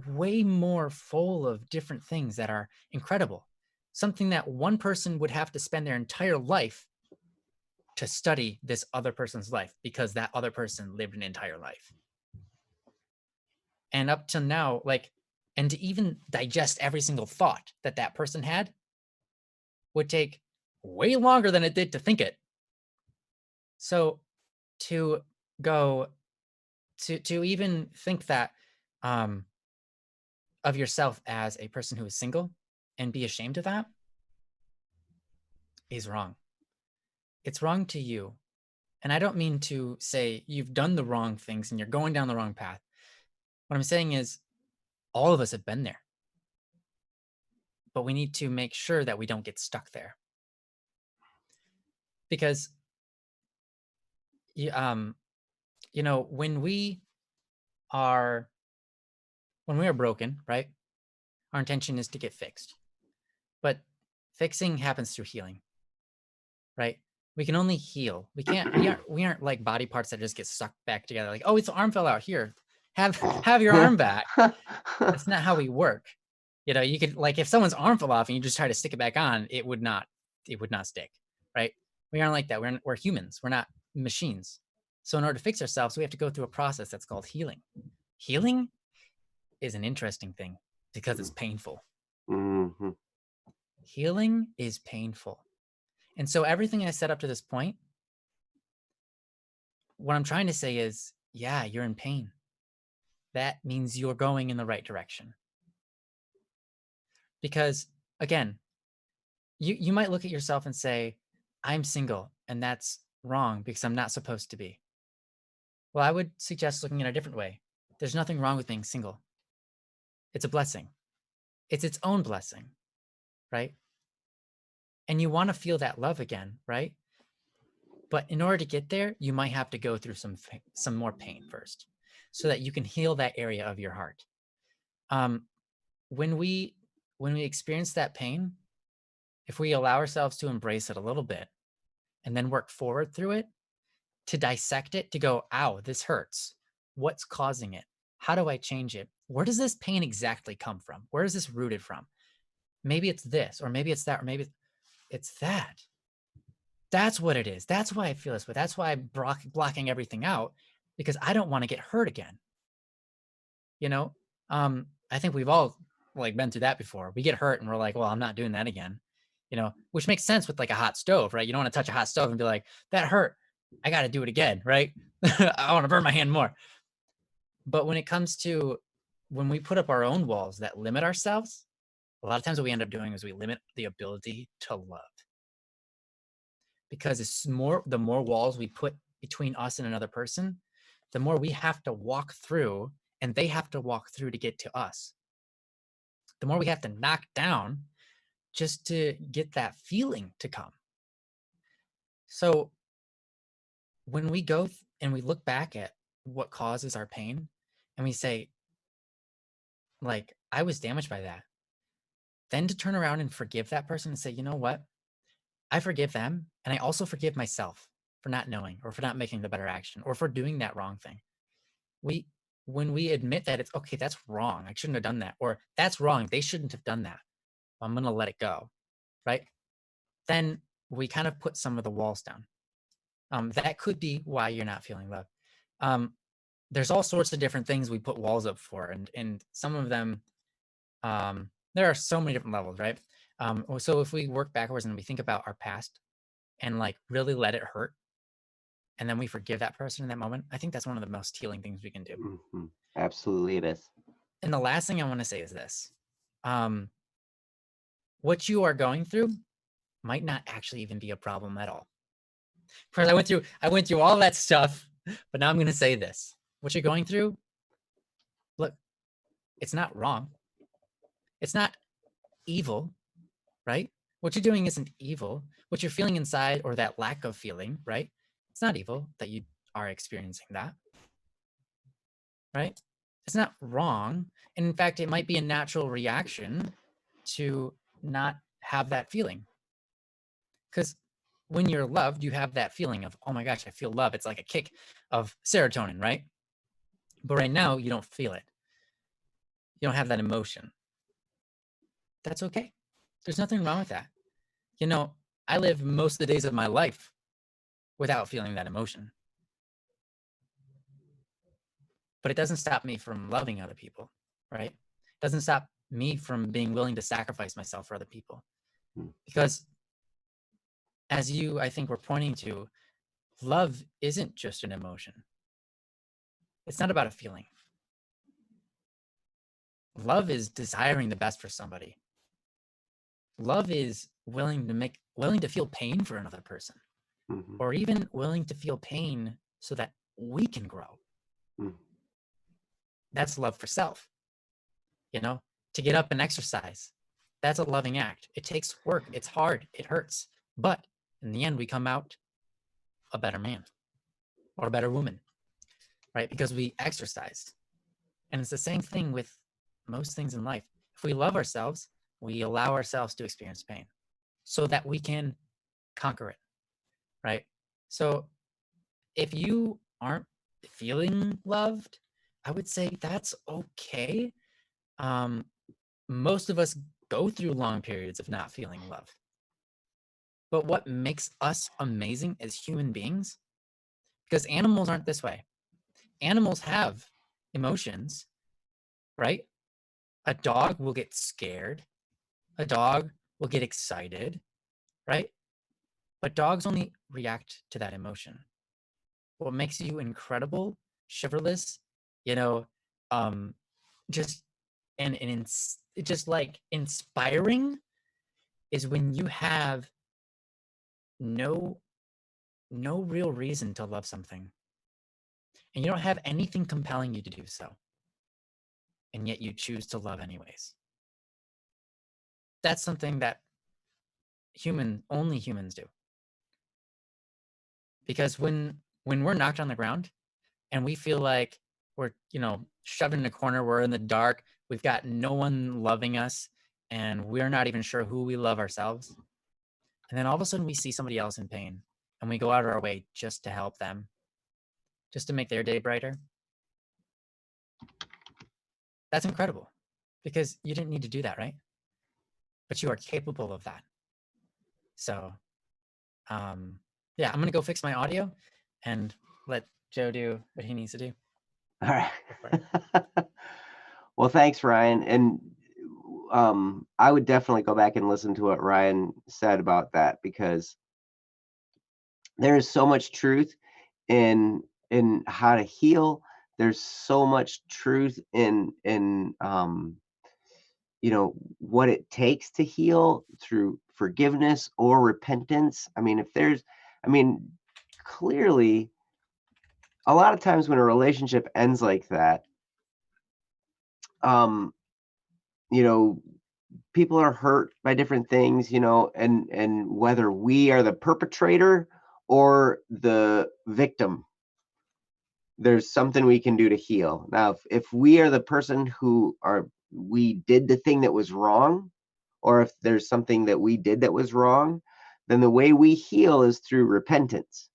way more full of different things that are incredible. Something that one person would have to spend their entire life to study this other person's life, because that other person lived an entire life. And up to now, and to even digest every single thought that that person had would take way longer than it did to think it. So to go to even think that of yourself as a person who is single and be ashamed of that is wrong. It's wrong to you. And I don't mean to say you've done the wrong things and you're going down the wrong path. What I'm saying is all of us have been there, but we need to make sure that we don't get stuck there. Because when we are broken, right? Our intention is to get fixed. But fixing happens through healing, right? We can only heal. We aren't like body parts that just get sucked back together. Like, oh, its arm fell out. Here, have your arm back. That's not how we work. You could, like, if someone's arm fell off and you just try to stick it back on, it would not stick, right? We aren't like that. We're humans. We're not machines. So in order to fix ourselves, we have to go through a process that's called healing. Healing is an interesting thing because it's painful. Mm-hmm. Healing is painful. And so everything I said up to this point, what I'm trying to say is, yeah, you're in pain. That means you're going in the right direction. Because again, you might look at yourself and say, I'm single, and that's wrong because I'm not supposed to be. Well, I would suggest looking at it a different way. There's nothing wrong with being single. It's a blessing. It's its own blessing, right? And you want to feel that love again, right? But in order to get there, you might have to go through some more pain first, so that you can heal that area of your heart. When we experience that pain, if we allow ourselves to embrace it a little bit and then work forward through it, to dissect it, to go, ow, this hurts. What's causing it? How do I change it? Where does this pain exactly come from? Where is this rooted from? Maybe it's this, or maybe it's that, or maybe it's that. That's what it is. That's why I feel this way. That's why I'm blocking everything out, because I don't want to get hurt again. I think we've all been through that before. We get hurt and we're like, well, I'm not doing that again. which makes sense with like a hot stove, right? You don't want to touch a hot stove and be like, that hurt. I got to do it again, right? I want to burn my hand more. But when it comes to when we put up our own walls that limit ourselves, a lot of times what we end up doing is we limit the ability to love. Because the more walls we put between us and another person, the more we have to walk through and they have to walk through to get to us. The more we have to knock down just to get that feeling to come. So when we go and we look back at what causes our pain and we say, like, I was damaged by that, then to turn around and forgive that person and say, you know what? I forgive them. And I also forgive myself for not knowing or for not making the better action or for doing that wrong thing. When we admit that it's okay, that's wrong. I shouldn't have done that. Or that's wrong. They shouldn't have done that. I'm going to let it go. Right. Then we kind of put some of the walls down. That could be why you're not feeling love. There's all sorts of different things we put walls up for. And some of them, there are so many different levels, right? So if we work backwards and we think about our past and like really let it hurt, and then we forgive that person in that moment, I think that's one of the most healing things we can do. Absolutely it is. And the last thing I want to say is this. What you are going through might not actually even be a problem at all. Because I went through all that stuff, but now I'm going to say this. What you're going through, look, it's not wrong. It's not evil, right? What you're doing isn't evil. What you're feeling inside, or that lack of feeling, right? It's not evil that you are experiencing that, right? It's not wrong. And in fact, it might be a natural reaction to not have that feeling. Because when you're loved, you have that feeling of, oh my gosh, I feel love. It's like a kick of serotonin, right? But right now, you don't feel it. You don't have that emotion. That's okay. There's nothing wrong with that. I live most of the days of my life without feeling that emotion. But it doesn't stop me from loving other people, right? It doesn't stop me from being willing to sacrifice myself for other people. Because as you, I think, were pointing to, love isn't just an emotion. It's not about a feeling. Love is desiring the best for somebody. Love is willing to feel pain for another person, or even willing to feel pain so that we can grow. That's love for self. To get up and exercise, that's a loving act. It takes work. It's hard. It hurts. But in the end, we come out a better man or a better woman, right? Because we exercised. And it's the same thing with most things in life. If we love ourselves, we allow ourselves to experience pain so that we can conquer it, right? So if you aren't feeling loved, I would say that's okay. Most of us go through long periods of not feeling love. But what makes us amazing as human beings, because animals aren't this way. Animals have emotions, right? A dog will get scared. A dog will get excited, right? But dogs only react to that emotion. What makes you incredible, chivalrous, just just like inspiring is when you have no real reason to love something, and you don't have anything compelling you to do so, and yet you choose to love anyways. That's something that only humans do. Because when we're knocked on the ground and we feel like we're shoved in a corner, we're in the dark, we've got no one loving us, and we're not even sure who we love ourselves, and then all of a sudden we see somebody else in pain and we go out of our way just to help them, just to make their day brighter, that's incredible, because you didn't need to do that, right? But you are capable of that. So yeah, I'm gonna go fix my audio and let Joe do what he needs to do. All right. Well, thanks, Ryan. And I would definitely go back and listen to what Ryan said about that, because there is so much truth in how to heal. There's so much truth in what it takes to heal through forgiveness or repentance. I mean, clearly, a lot of times when a relationship ends like that, um, you know, people are hurt by different things, and whether we are the perpetrator or the victim, there's something we can do to heal. Now, if we are the person we did the thing that was wrong, or if there's something that we did that was wrong, then the way we heal is through repentance.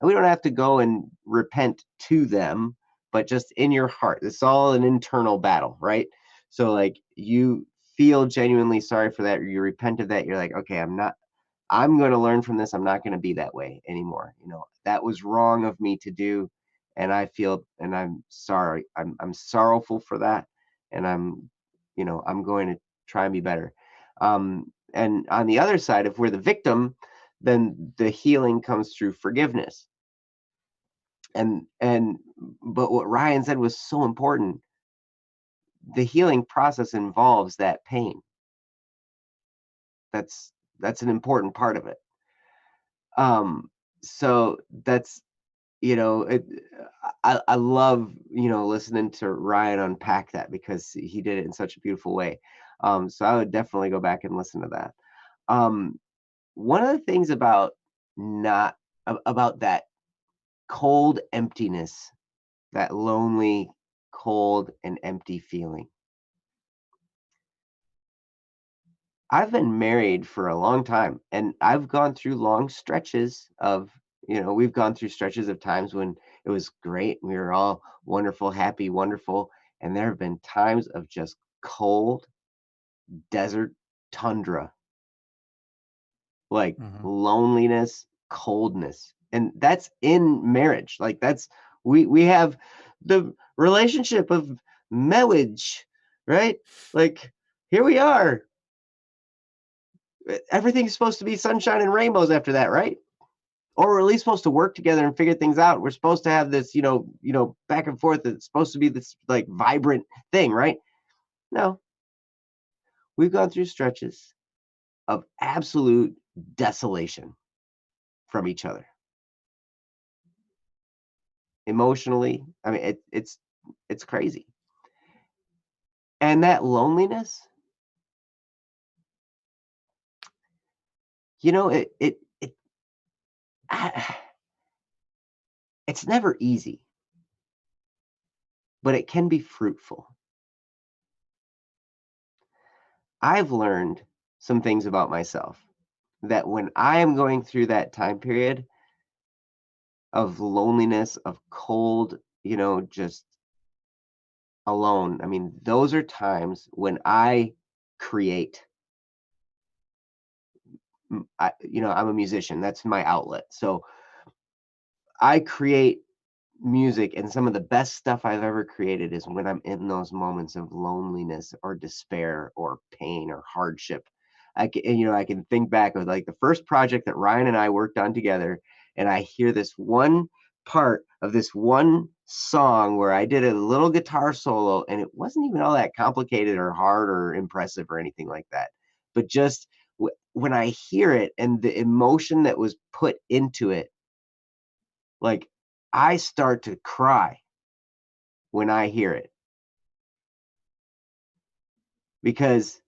And we don't have to go and repent to them, but just in your heart. It's all an internal battle, right? So like you feel genuinely sorry for that, or you repent of that, you're like, okay, I'm going to learn from this. I'm not going to be that way anymore. That was wrong of me to do. And I'm sorry. I'm sorrowful for that. And I'm going to try and be better. And on the other side, if we're the victim, then the healing comes through forgiveness. But what Ryan said was so important. The healing process involves that pain. That's an important part of it. So that's it. I love listening to Ryan unpack that, because he did it in such a beautiful way. So I would definitely go back and listen to that. Um, One of the things not about that cold emptiness, that lonely, cold and empty feeling. I've been married for a long time, and I've gone through long stretches we've gone through stretches of times when it was great. We were all wonderful, happy, wonderful. And there have been times of just cold desert tundra, like Mhm. loneliness, coldness. And that's in marriage. Like we have the relationship of marriage, right? Like here we are. Everything's supposed to be sunshine and rainbows after that, right? Or we're at least supposed to work together and figure things out. We're supposed to have this, back and forth. It's supposed to be this like vibrant thing, right? No, we've gone through stretches of absolute desolation from each other emotionally. I mean, it's crazy, and that loneliness, it it's never easy, but it can be fruitful. I've learned some things about myself that when I am going through that time period of loneliness, of cold, just alone. I mean, those are times when I create. I'm a musician. That's my outlet. So I create music, and some of the best stuff I've ever created is when I'm in those moments of loneliness or despair or pain or hardship. I can think back of like the first project that Ryan and I worked on together, and I hear this one part of this one song where I did a little guitar solo, and it wasn't even all that complicated or hard or impressive or anything like that. But just when I hear it and the emotion that was put into it, like I start to cry when I hear it, because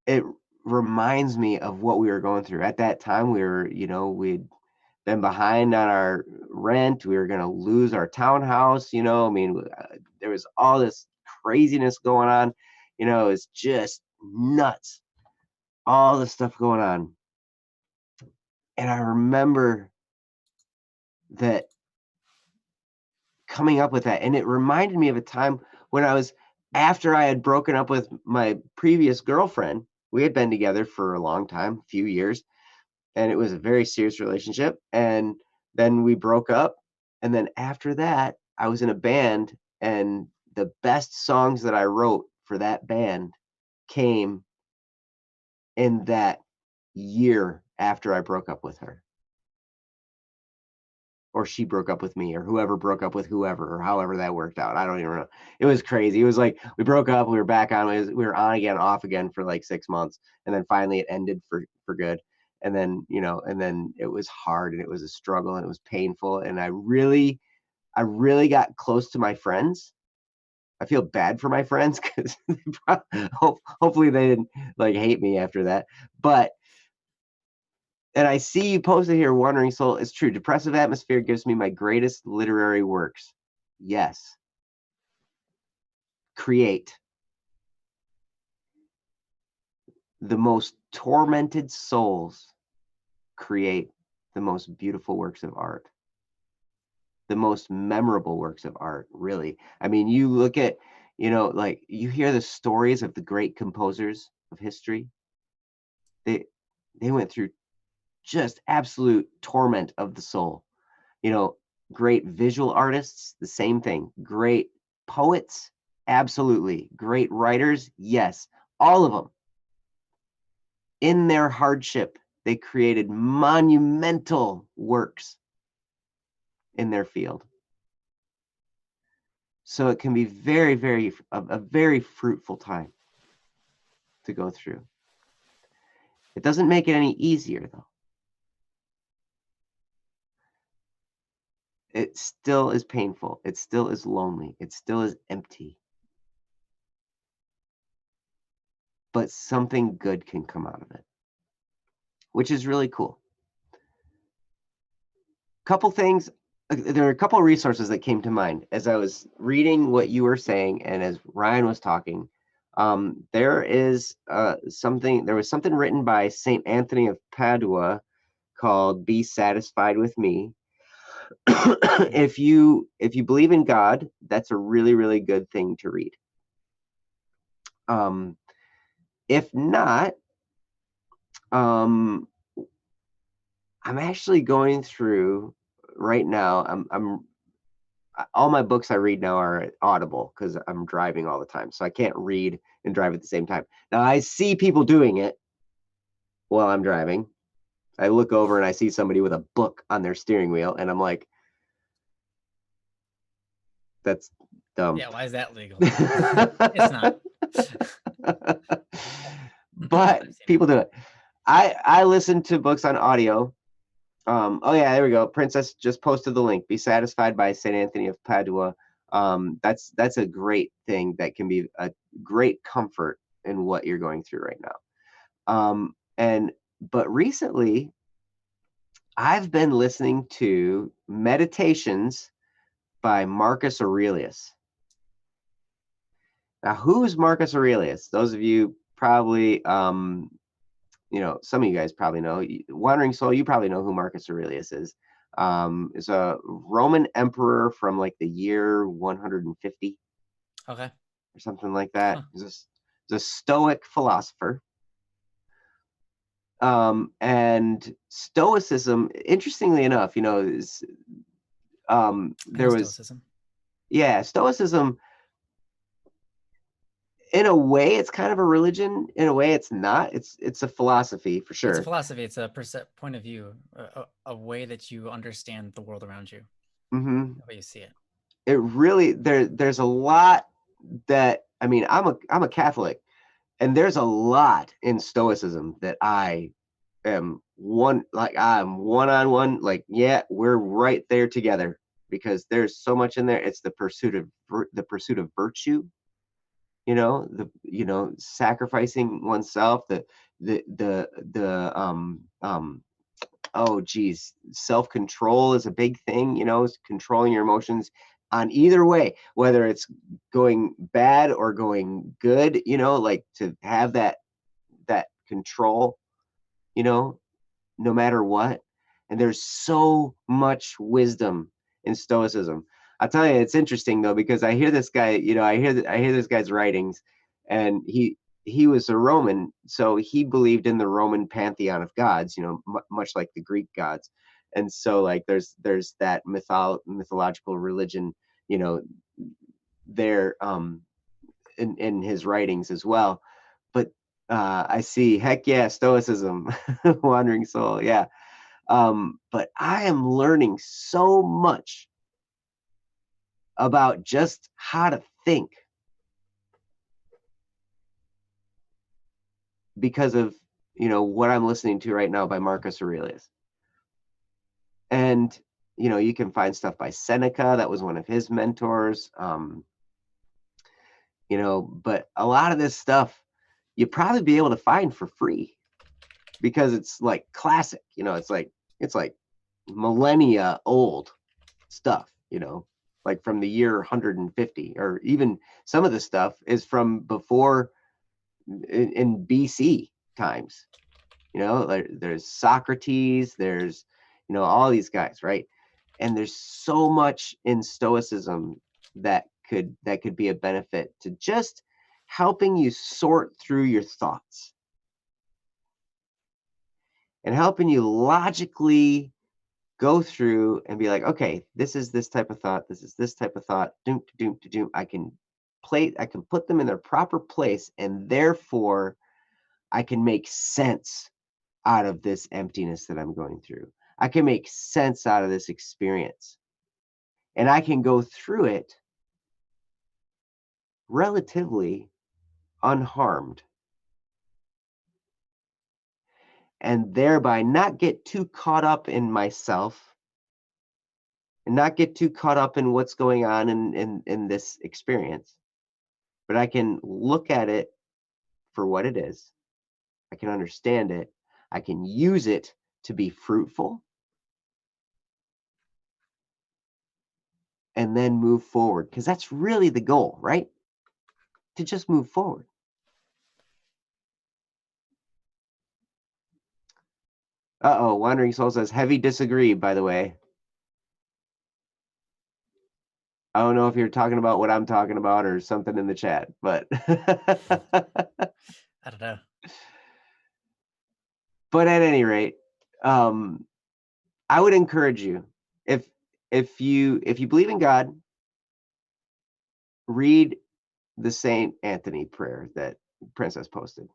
it reminds me of what we were going through. At that time, we'd been behind on our rent. We were going to lose our townhouse. There was all this craziness going on. It's just nuts. All the stuff going on. And I remember that coming up with that. And it reminded me of a time when after I had broken up with my previous girlfriend. We had been together for a long time, a few years, and it was a very serious relationship. And then we broke up. And then after that, I was in a band, and the best songs that I wrote for that band came in that year after I broke up with her. Or she broke up with me, or whoever broke up with whoever, or however that worked out. I don't even know. It was crazy. It was like we broke up, we were back on, we were on again, off again for like 6 months, and then finally it ended for good. And then, you know, and then it was hard and it was a struggle and it was painful. And I really got close to my friends. I feel bad for my friends because hopefully they didn't like hate me after that. But and I see you posted here, Wandering Soul. It's true. Depressive atmosphere gives me my greatest literary works. Yes. Create. The most tormented souls create the most beautiful works of art. The most memorable works of art, really. I mean, you look at, you know, like you hear the stories of the great composers of history. They went through just absolute torment of the soul. You know, great visual artists, the same thing. Great poets, absolutely. Great writers, yes. All of them. In their hardship, they created monumental works in their field. So it can be very, very, a very fruitful time to go through. It doesn't make it any easier, though. It still is painful. It still is lonely. It still is empty. But something good can come out of it, which is really cool. Couple things, there are a couple of resources that came to mind as I was reading what you were saying and as Ryan was talking. There was something written by St. Anthony of Padua called Be Satisfied with Me. if you believe in God, that's a really, really good thing to read. If not, I'm actually going through right now. I'm all my books I read now are Audible because I'm driving all the time, so I can't read and drive at the same time. Now I see people doing it while I'm driving. I look over and I see somebody with a book on their steering wheel, and I'm like, that's dumb. Yeah, why is that legal? It's not. But people do it. I listen to books on audio. Oh yeah, there we go. Princess just posted the link. Be Satisfied by St. Anthony of Padua. That's a great thing that can be a great comfort in what you're going through right now. But recently I've been listening to Meditations by Marcus Aurelius. Now, who's Marcus Aurelius? Those of you probably, you know, some of you guys probably know. Wandering Soul, you probably know who Marcus Aurelius is. Is a Roman emperor from like the year 150. Okay. Or something like that. Huh. He's a Stoic philosopher. And Stoicism, interestingly enough, you know, there was Stoicism. Yeah, Stoicism. In a way, it's kind of a religion. In a way, it's not. It's a philosophy for sure. It's a philosophy. It's a point of view, a way that you understand the world around you, the way you see it. It really there's a lot that, I mean, I'm a Catholic, and there's a lot in Stoicism that I am I'm one-on-one, like, yeah, we're right there together, because there's so much in there. It's the pursuit of virtue, sacrificing oneself, oh geez, self-control is a big thing, controlling your emotions on either way, whether it's going bad or going good, like to have that control, no matter what. And there's so much wisdom in Stoicism. I'll tell you, it's interesting though, because I hear this guy, I hear this guy's writings, and he was a Roman, so he believed in the Roman pantheon of gods, much like the Greek gods. And so like there's that mythological religion, there in his writings as well. but I see. Heck yeah, Stoicism, Wandering Soul. Yeah. But I am learning so much about just how to think because of what I'm listening to right now by Marcus Aurelius. And you can find stuff by Seneca, that was one of his mentors. But a lot of this stuff you probably be able to find for free because it's like classic. It's like millennia old stuff. Like from the year 150, or even some of the stuff is from before in BC times. There's Socrates, there's all these guys, right? And there's so much in Stoicism that could be a benefit to just helping you sort through your thoughts and helping you logically go through and be like, okay, this is this type of thought, this is this type of thought, doom to doom to doom. I can put them in their proper place, and therefore I can make sense out of this emptiness that I'm going through. I can make sense out of this experience. And I can go through it relatively unharmed, and thereby not get too caught up in myself and not get too caught up in what's going on in this experience. But I can look at it for what it is. I can understand it. I can use it to be fruitful, and then move forward, because that's really the goal, right? To just move forward. Uh-oh, Wandering Soul says, heavy disagree, by the way. I don't know if you're talking about what I'm talking about or something in the chat, but I don't know. But at any rate, I would encourage you, if you believe in God, read the Saint Anthony prayer that Princess posted.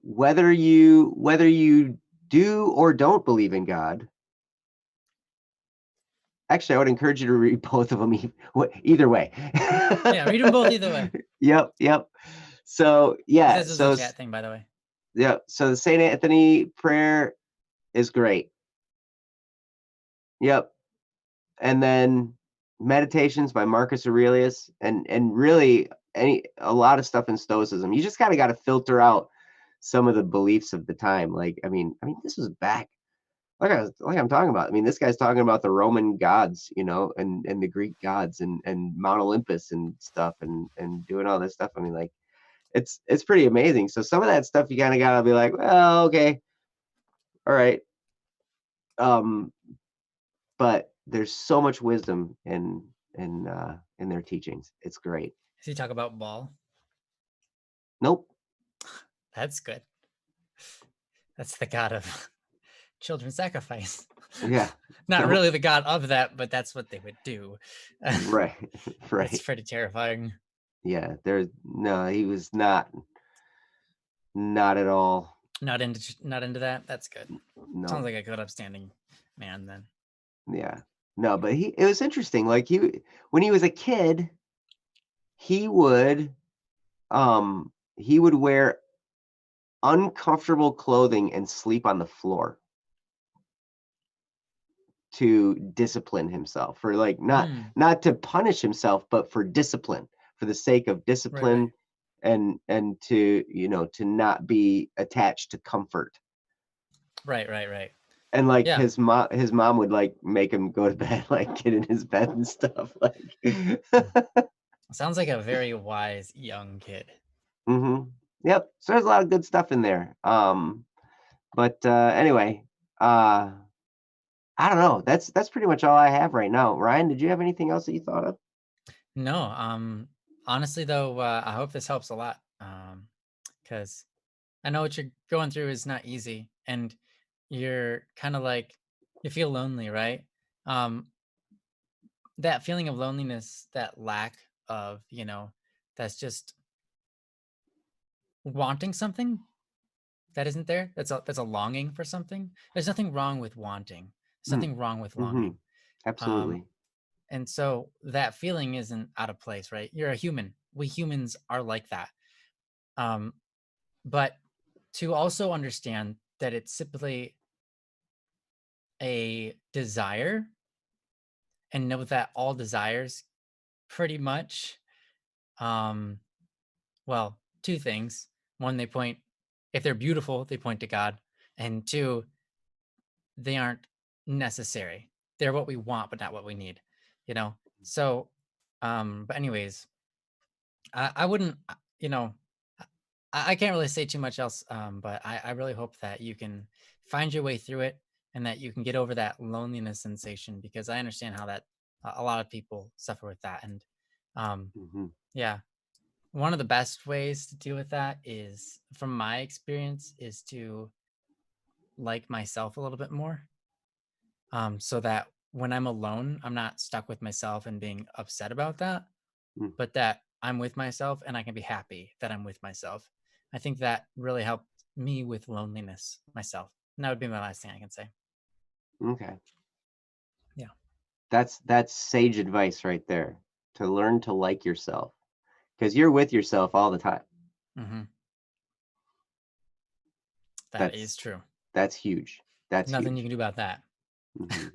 Whether you do or don't believe in God, actually, I would encourage you to read both of them either way. Yeah, read them both either way. Yep. So yeah, This is a chat thing, by the way. Yeah. So the Saint Anthony prayer is great. Yep. And then Meditations by Marcus Aurelius, and really a lot of stuff in Stoicism. You just got to filter out some of the beliefs of the time. Like, I mean, this was back, like I'm talking about. I mean, this guy's talking about the Roman gods, and the Greek gods, and Mount Olympus and stuff, and doing all this stuff. I mean, like, it's pretty amazing. So some of that stuff you kind of gotta be like, well, okay, all right. But there's so much wisdom in their teachings. It's great. Does he talk about Baal? Nope. That's good. That's the god of children sacrifice. Yeah. Not Nope. really the god of that, but that's what they would do. Right. It's pretty terrifying. Yeah. He was not at all. Not into that. That's good. No. Sounds like a good upstanding man then. Yeah. No, but it was interesting. Like, when he was a kid, he would wear uncomfortable clothing and sleep on the floor to discipline himself, or like not to punish himself, but for discipline, for the sake of discipline. Right. And to to not be attached to comfort. Right. And like, yeah, his mom would like make him go to bed, like get in his bed and stuff. Like, sounds like a very wise young kid. Mm-hmm. Yep. So there's a lot of good stuff in there. But anyway, I don't know. That's pretty much all I have right now. Ryan, did you have anything else that you thought of? No. Honestly though, I hope this helps a lot. Because I know what you're going through is not easy, and you're kind of like, you feel lonely, right? That feeling of loneliness, that lack of, that's just wanting something that isn't there. That's a longing for something. There's nothing wrong with wanting. There's Mm, nothing wrong with mm-hmm. longing. Um, Absolutely. and so that feeling isn't out of place, right? You're a human. We humans are like that. Um, but to also understand that it's simply a desire, and know that all desires pretty much, um, well, two things. One, they point, if they're beautiful, they point to God. And two, they aren't necessary. They're what we want, but not what we need, you know? So, but anyways, I wouldn't, you know, I can't really say too much else, but I really hope that you can find your way through it and that you can get over that loneliness sensation, because I understand how that a lot of people suffer with that. And Mm-hmm. yeah, one of the best ways to deal with that is, from my experience, is to like myself a little bit more, so that when I'm alone, I'm not stuck with myself and being upset about that, Mm, but that I'm with myself and I can be happy that I'm with myself. I think that really helped me with loneliness myself. And that would be my last thing I can say. okay. Yeah. That's sage advice right there. To learn to like yourself, because you're with yourself all the time. Hmm. That That's is true. that's huge. That's Nothing you huge. can do about that. Mhm.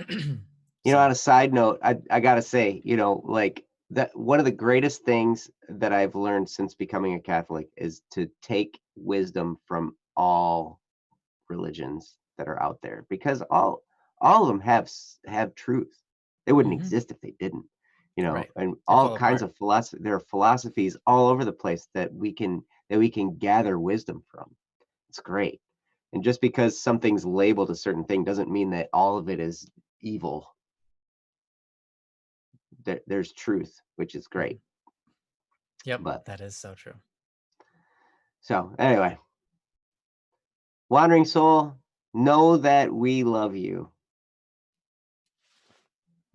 On So, a side note, I gotta say, like that one of the greatest things that I've learned since becoming a Catholic is to take wisdom from all religions that are out there, because all of them have truth. They wouldn't hmm, exist if they didn't. right. And They all fall kinds apart. of philosophy. There are philosophies all over the place that we can gather wisdom from. It's great. And just because something's labeled a certain thing doesn't mean that all of it is evil. There's truth, which is Mhm. great. Yep. But That is so true. so anyway, wandering soul, know that we love you,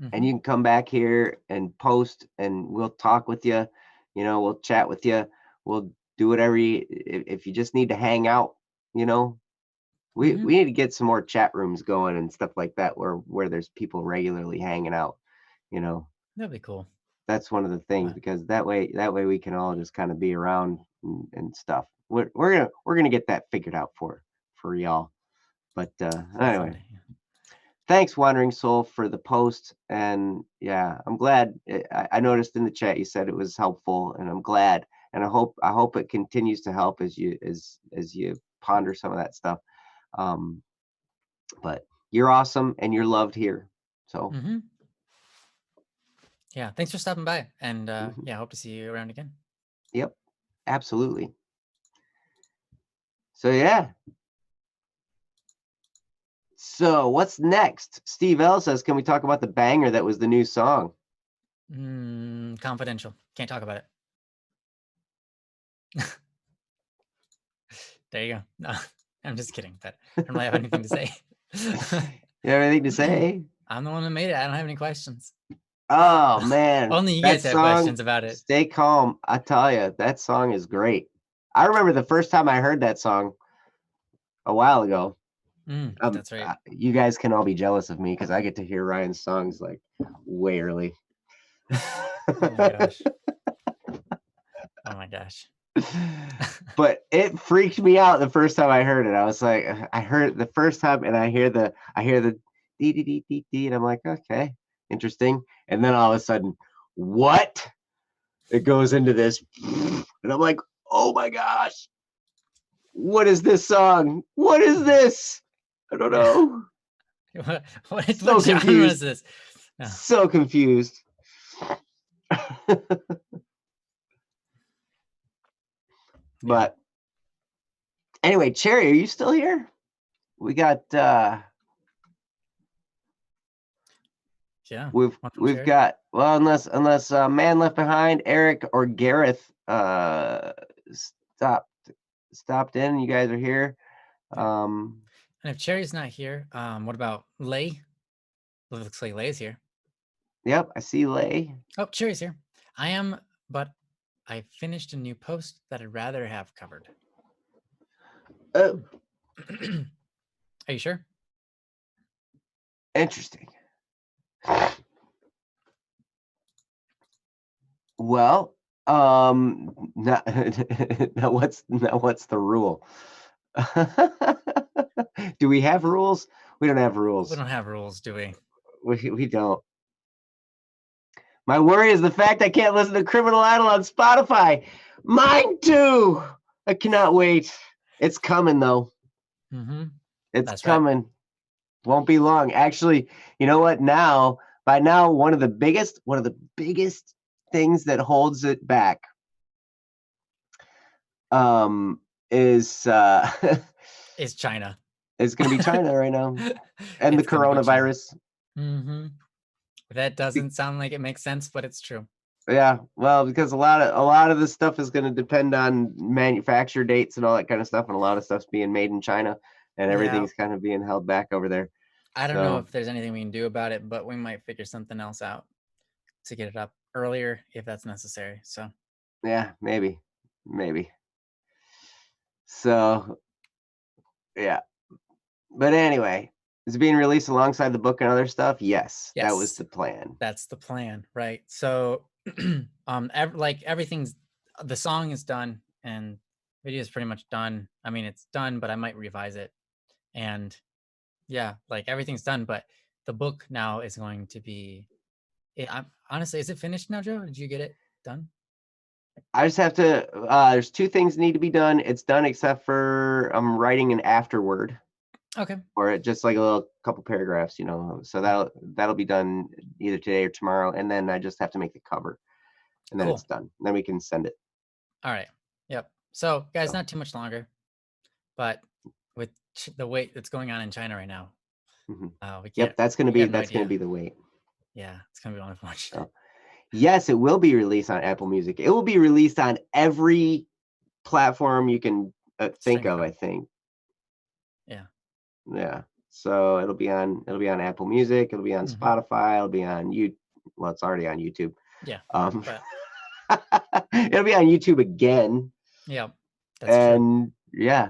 and Hmm. you can come back here and post, and we'll talk with you. We'll chat with you. We'll do whatever if you just need to hang out. You know, we Hmm. we need to get some more chat rooms going and stuff like that, where there's people regularly hanging out. You know, That'd be cool. that's one of the things, But because that way we can all just kind of be around and stuff. We're gonna get that figured out for y'all. But anyway, someday. Yeah. thanks, Wandering Soul, for the post. And yeah, I'm glad. I noticed in the chat you said it was helpful, and I'm glad. And I hope it continues to help as you ponder some of that stuff. Um, but you're awesome, and you're loved here. So Hmm. Yeah. Thanks for stopping by. And mhm, yeah, hope to see you around again. yep, absolutely. So yeah. So what's next? Steve L says, "Can we talk about the banger that was the new song?" Confidential. Can't talk about it. There you go. No, I'm just kidding, but I don't really have anything to say. You have anything to say? I'm the one that made it. I don't have any questions. Oh man, Only you that guys have song, questions about it. "Stay Calm." I tell you, that song is great. I remember the first time I heard that song a while ago. That's right. You guys can all be jealous of me because I get to hear Ryan's songs like way early. Oh my gosh. Oh my gosh. But it freaked me out the first time I heard it. I was like, I heard it the first time, and I hear the dee dee dee dee dee, and I'm like, okay, interesting. And then all of a sudden, what? It goes into this, and I'm like, oh my gosh, what is this song? What is this? I don't Yeah. know. What So genre is confused. this? No. So confused. Yeah. But anyway, Cherry, are you still here? We got Yeah. we've Want some we've cherry? got, well, unless Man Left Behind, Eric or Gareth stopped stopped in. You guys are here. Yeah. Um And if Cherry's not here, what about Lay? Looks like Lay's here. yep, I see Lay. Oh, Cherry's here. I am, but I finished a new post that I'd rather have covered. Oh, Are you sure? interesting. Well, now, now what's the rule? Do we have rules? We don't have We rules. don't have rules, do we? We don't. My worry is the fact I can't listen to Criminal Idol on Spotify. Mine too. I cannot wait. It's coming though. Mm-hmm. It's That's right. coming. Won't be long. Actually, you know what? By now, one of the biggest things that holds it back is Is China. it's going to be China right now, and the It's gonna be China. coronavirus. Mm-hmm. That doesn't sound like it makes sense, but it's true. Yeah, well, because a lot of this stuff is going to depend on manufacture dates and all that kind of stuff, and a lot of stuff's being made in China, and Yeah. everything's kind of being held back over there. I don't know So if there's anything we can do about it, but we might figure something else out to get it up earlier if that's necessary. So yeah, maybe. So yeah, but anyway, it's being released alongside the book and other stuff. Yes, that was yes, the plan. that's the plan, right? So like everything's the song is done and video is pretty much done. I mean, it's done, but I might revise it. And yeah, like everything's done, but the book now is going to be honestly, is it finished now, Joe? Did you get it done? I just have to. There's two things need to be done. It's done except for I'm writing an afterword, Okay. or just like a little couple paragraphs, you know. So that'll be done either today or tomorrow, and then I just have to make the cover, and then Cool. it's done. Then we can send it. All right. Yep. So, guys, So. not too much longer, but with the wait that's going on in China right now, we can't. Yep, that's gonna we be have no idea. the wait. Yeah, it's gonna be unfortunate. So, yes, it will be released on Apple Music. It will be released on every platform you can think of. I think. Yeah. Yeah. So it'll be on Apple Music. It'll be on Spotify. It'll be on you. Well, it's already on YouTube. Yeah. But it'll be on YouTube again. Yeah. That's true. Yeah,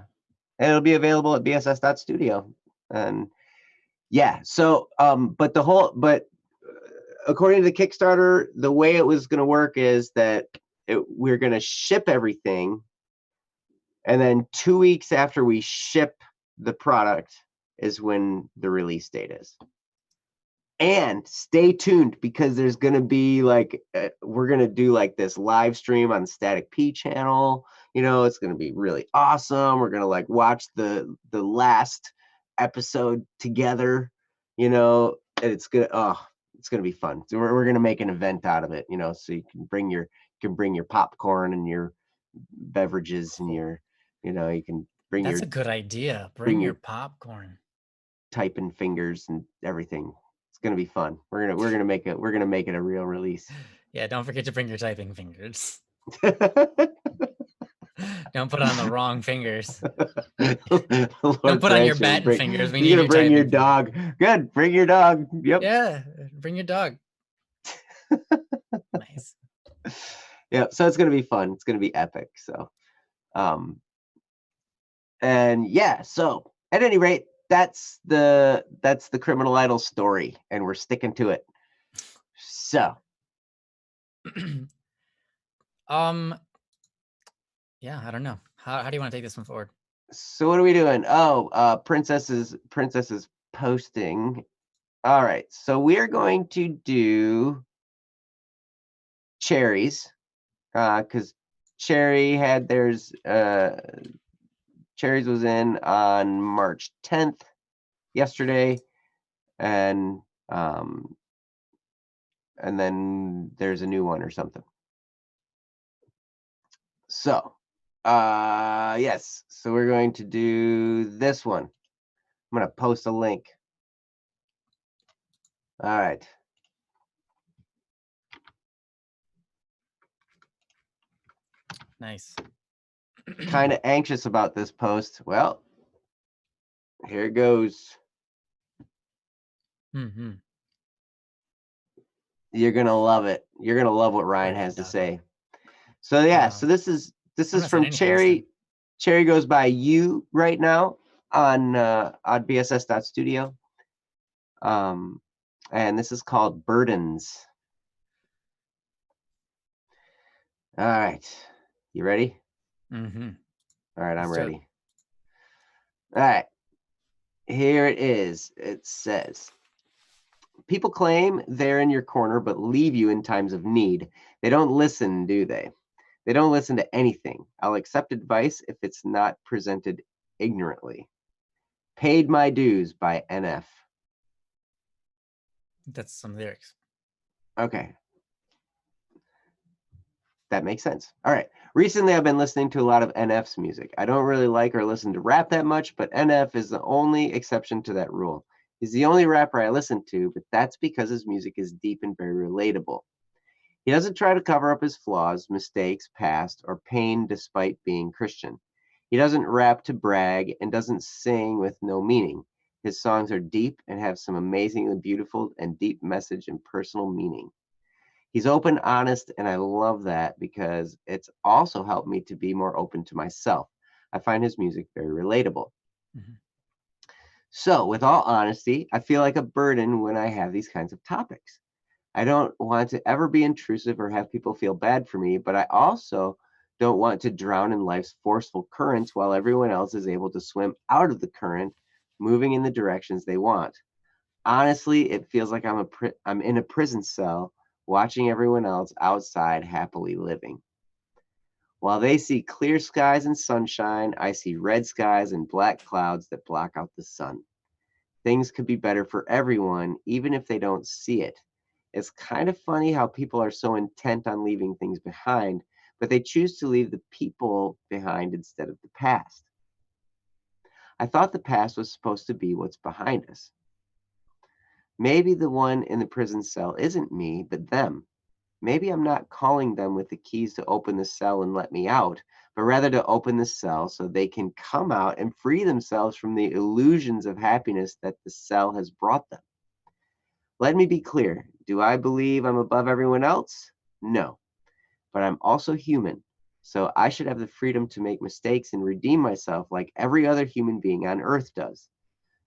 and it'll be available at bss.studio. And yeah, so but according to the Kickstarter, the way it was going to work is that we're going to ship everything, and then 2 weeks after we ship the product is when the release date is. And stay tuned, because there's going to be like we're going to do like this live stream on the Static P channel. You know, it's going to be really awesome. We're going to like watch the last episode together, you know, and it's going to be fun. So we're going to make an event out of it, you know, so you can bring your popcorn and your beverages and your, you know, you can bring That's your a good idea. Bring your popcorn, typing fingers and everything. It's gonna be fun. We're gonna make it a real release. Yeah, don't forget to bring your typing fingers. Don't put on the wrong fingers. Don't put on your batting fingers. We need You're gonna bring your typing dog. fingers. Good. Bring your dog. Yep. Yeah, bring your dog. Nice. Yeah. So it's gonna be fun. It's gonna be epic. So, and yeah. So at any rate, that's the Criminal Idol story, and we're sticking to it. So. Yeah, I don't know. How do you want to take this one forward? So what are we doing? Oh, Princess is posting. All right. So we're going to do cherries, because Cherry had theirs. Cherries was in on March 10th, yesterday, and then there's a new one or something. So, yes. So we're going to do this one. I'm going to post a link. All right. Nice. Kind of anxious about this post. Well, here it goes. You're going to love it. You're going to love what Ryan has to say. So yeah, so this is I'm not saying from anything this time. Cherry. Cherry goes by you right now on BSS.studio. And this is called Burdens. All right. You ready? Mm-hmm. All right, I'm Let's do it. ready. All right. Here it is. It says, people claim they're in your corner but leave you in times of need. They don't listen, do they? They don't listen to anything. I'll accept advice if it's not presented ignorantly. Paid My Dues by NF. That's some lyrics. Okay. That makes sense. All right. Recently, I've been listening to a lot of NF's music. I don't really like or listen to rap that much, but NF is the only exception to that rule. He's the only rapper I listen to, but that's because his music is deep and very relatable. He doesn't try to cover up his flaws, mistakes, past, or pain despite being Christian. He doesn't rap to brag and doesn't sing with no meaning. His songs are deep and have some amazingly beautiful and deep message and personal meaning. He's open, honest, and I love that because it's also helped me to be more open to myself. I find his music very relatable. Mm-hmm. So, with all honesty, I feel like a burden when I have these kinds of topics. I don't want to ever be intrusive or have people feel bad for me, but I also don't want to drown in life's forceful currents while everyone else is able to swim out of the current, moving in the directions they want. Honestly, it feels like I'm in a prison cell watching everyone else outside happily living. While they see clear skies and sunshine, I see red skies and black clouds that block out the sun. Things could be better for everyone, even if they don't see it. It's kind of funny how people are so intent on leaving things behind, but they choose to leave the people behind instead of the past. I thought the past was supposed to be what's behind us. Maybe the one in the prison cell isn't me, but them. Maybe I'm not calling them with the keys to open the cell and let me out, but rather to open the cell so they can come out and free themselves from the illusions of happiness that the cell has brought them. Let me be clear. Do I believe I'm above everyone else? No, but I'm also human. So I should have the freedom to make mistakes and redeem myself like every other human being on earth does.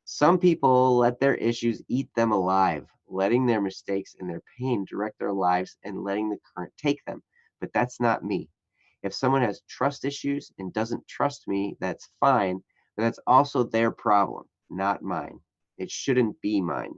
Some people let their issues eat them alive, letting their mistakes and their pain direct their lives and letting the current take them. But that's not me. If someone has trust issues and doesn't trust me, that's fine, but that's also their problem, not mine. It shouldn't be mine.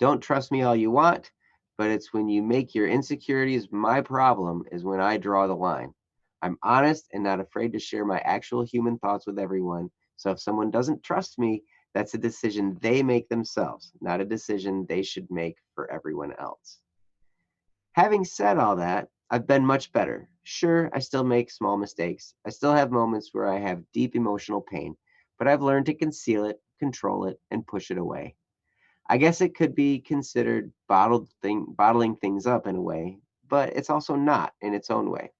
Don't trust me all you want, but it's when you make your insecurities my problem is when I draw the line. I'm honest and not afraid to share my actual human thoughts with everyone. So if someone doesn't trust me, that's a decision they make themselves, not a decision they should make for everyone else. Having said all that, I've been much better. Sure, I still make small mistakes. I still have moments where I have deep emotional pain, but I've learned to conceal it, control it, and push it away. I guess it could be considered bottling things up in a way, but it's also not in its own way.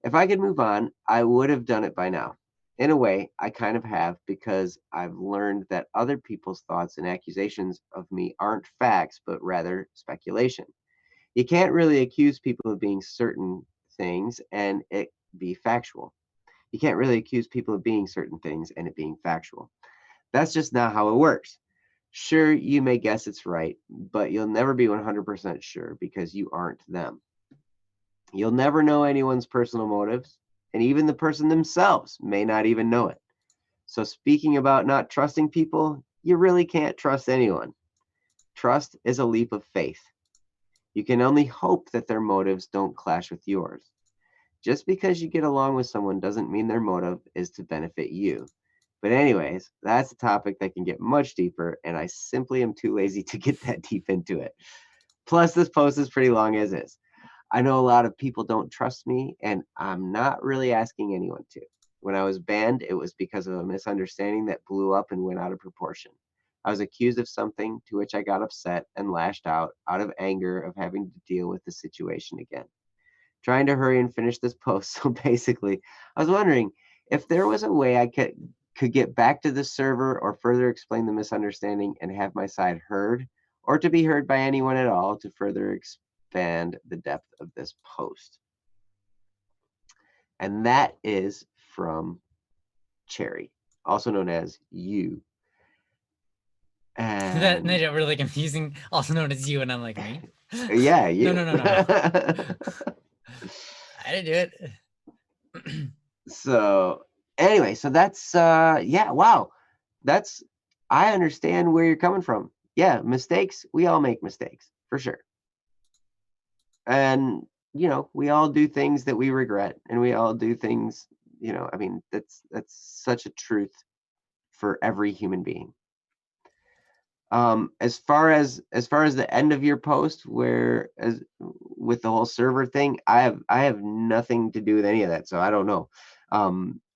If I could move on, I would have done it by now. In a way, I kind of have because I've learned that other people's thoughts and accusations of me aren't facts, but rather speculation. You can't really accuse people of being certain things and it be factual. You can't really accuse people of being certain things and it being factual. That's just not how it works. Sure, you may guess it's right, but you'll never be 100% sure because you aren't them. You'll never know anyone's personal motives, and even the person themselves may not even know it. So, speaking about not trusting people, you really can't trust anyone. Trust is a leap of faith. You can only hope that their motives don't clash with yours. Just because you get along with someone doesn't mean their motive is to benefit you. But, anyways, that's a topic that can get much deeper, and I simply am too lazy to get that deep into it. Plus, this post is pretty long as is. I know a lot of people don't trust me, and I'm not really asking anyone to. When I was banned, it was because of a misunderstanding that blew up and went out of proportion. I was accused of something to which I got upset and lashed out of anger of having to deal with the situation again. Trying to hurry and finish this post. So basically, I was wondering if there was a way I could get back to the server or further explain the misunderstanding and have my side heard, or to be heard by anyone at all to further expand the depth of this post. And that is from Cherry, also known as you. That And made it really confusing. Also known as you, and I'm like, me? yeah, you. No. I didn't do it. So anyway, so that's yeah, wow. That's I understand where you're coming from. Yeah, mistakes, we all make mistakes, for sure. And we all do things that we regret, and we all do things, I mean, that's such a truth for every human being. As far as the end of your post, where as with the whole server thing, I have nothing to do with any of that, so I don't know.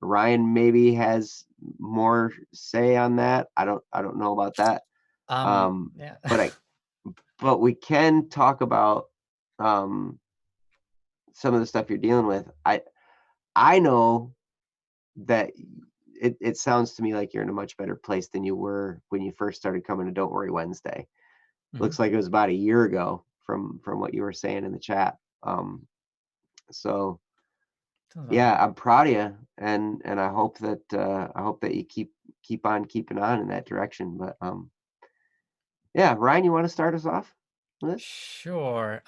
Ryan maybe has more say on that. I don't know about that. Yeah. But we can talk about some of the stuff you're dealing with. I know that it sounds to me like you're in a much better place than you were when you first started coming to Don't Worry Wednesday. Mhm. Looks like it was about a year ago from what you were saying in the chat. So Sounds about yeah, right. I'm proud of you, and I hope that you keep on keeping on in that direction. But yeah, Ryan, you want to start us off with this? Sure.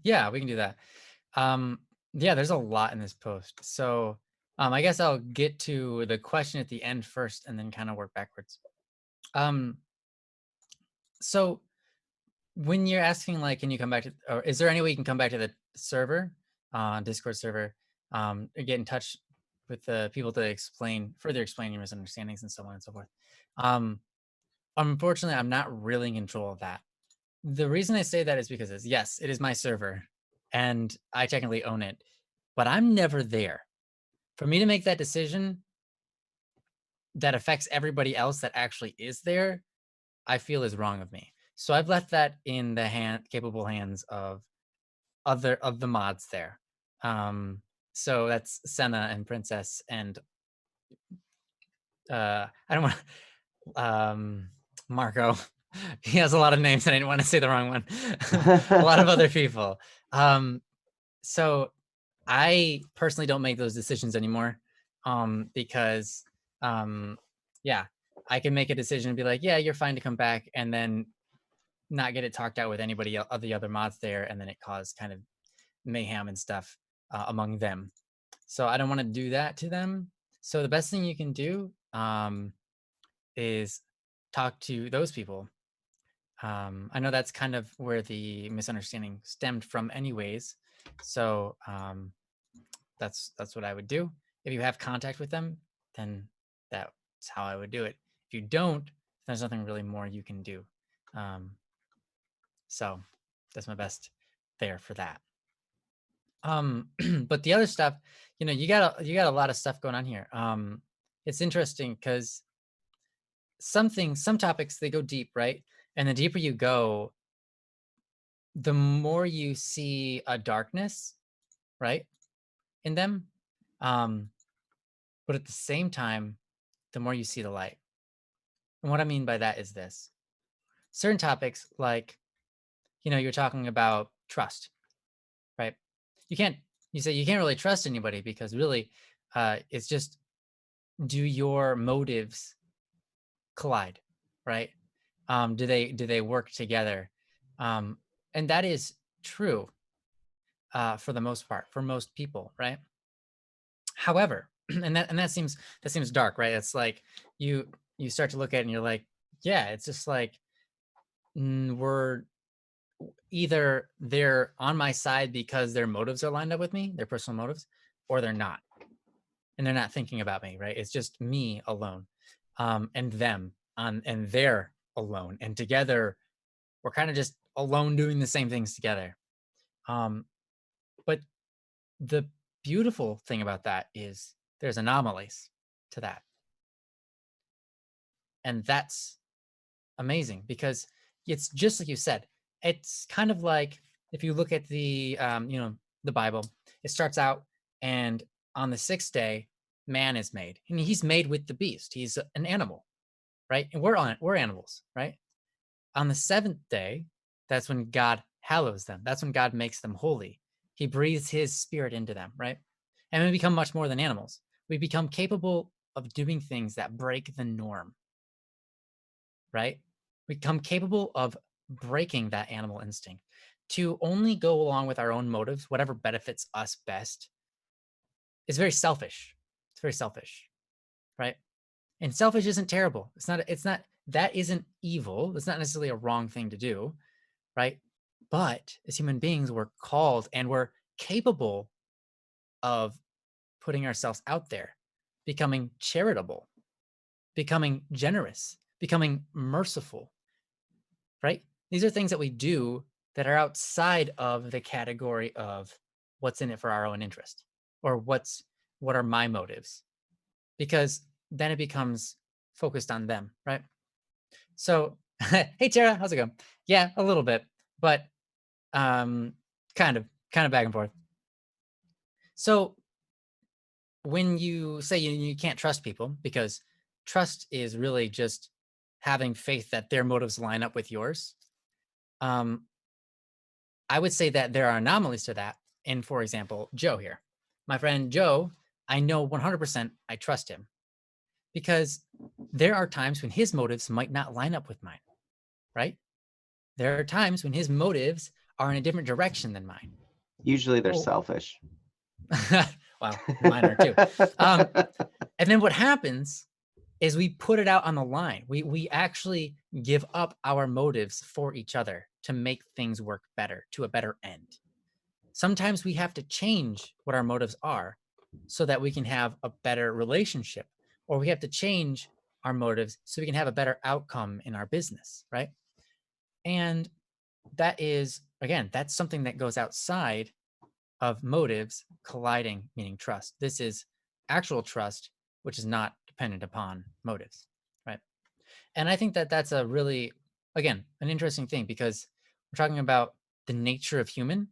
Yeah, we can do that. Yeah, there's a lot in this post. So I guess I'll get to the question at the end first and then kind of work backwards. So when you're asking, like, can you come back to, or is there any way you can come back to the server, Discord server, or get in touch with the people to further explain your misunderstandings and so on and so forth? Unfortunately, I'm not really in control of that. The reason I say that is because yes, it is my server and I technically own it, but I'm never there. For me to make that decision that affects everybody else that actually is there, I feel is wrong of me. So I've left that in the capable hands of the mods there. So that's Senna and Princess and I don't want Marco. He has a lot of names and I didn't want to say the wrong one. A lot of other people. So I personally don't make those decisions anymore, because yeah, I can make a decision and be like, yeah, you're fine to come back, and then not get it talked out with anybody of the other mods there, and then it caused kind of mayhem and stuff among them. So I don't want to do that to them. So the best thing you can do is talk to those people. I know that's kind of where the misunderstanding stemmed from anyways. So that's what I would do. If you have contact with them, then that's how I would do it. If you don't, there's nothing really more you can do. So that's my best there for that. But the other stuff, you got a lot of stuff going on here. It's interesting because some topics, they go deep, right? And the deeper you go, the more you see a darkness, right, in them. But at the same time, the more you see the light. And what I mean by that is this: certain topics, like, you're talking about trust, right? You say you can't really trust anybody because really, it's just, do your motives collide, right? Do they work together? And that is true for the most part, for most people, right? However, and that seems dark, right? It's like you start to look at it and you're like, yeah, it's just like, we're either they're on my side because their motives are lined up with me, their personal motives, or they're not, and they're not thinking about me, right? It's just me alone, and them and they're alone, and together we're kind of just alone doing the same things together. But the beautiful thing about that is there's anomalies to that, and that's amazing because it's just like you said. It's kind of like, if you look at the Bible, it starts out, and on the sixth day man is made, and he's made with the beast. He's an animal, right? And we're animals, right? On the seventh day, that's when God hallows them. That's when God makes them holy. He breathes his spirit into them, right? And we become much more than animals. We become capable of doing things that break the norm, right? We become capable of breaking that animal instinct to only go along with our own motives, whatever benefits us best. Is very selfish. It's very selfish, right? And selfish isn't terrible. It's not that isn't evil. It's not necessarily a wrong thing to do, right? But as human beings, we're called and we're capable of putting ourselves out there, becoming charitable, becoming generous, becoming merciful, right? These are things that we do that are outside of the category of what's in it for our own interest or what are my motives, because then it becomes focused on them, right? So, hey Tara, how's it going? Yeah, a little bit, but um, kind of back and forth. So when you say you can't trust people because trust is really just having faith that their motives line up with yours, um, I would say that there are anomalies to that. And for example, Joe here, my friend Joe, I know 100% I trust him because there are times when his motives might not line up with mine, right? There are times when his motives are in a different direction than mine. Usually they're Oh, selfish. well, mine are too. Um, and then what happens is we put it out on the line. We actually give up our motives for each other to make things work better, to a better end. Sometimes we have to change what our motives are so that we can have a better relationship, or we have to change our motives so we can have a better outcome in our business, right? And that is, again, that's something that goes outside of motives colliding, meaning trust. This is actual trust, which is not dependent upon motives, right? And I think that that's a really, again, an interesting thing because we're talking about the nature of human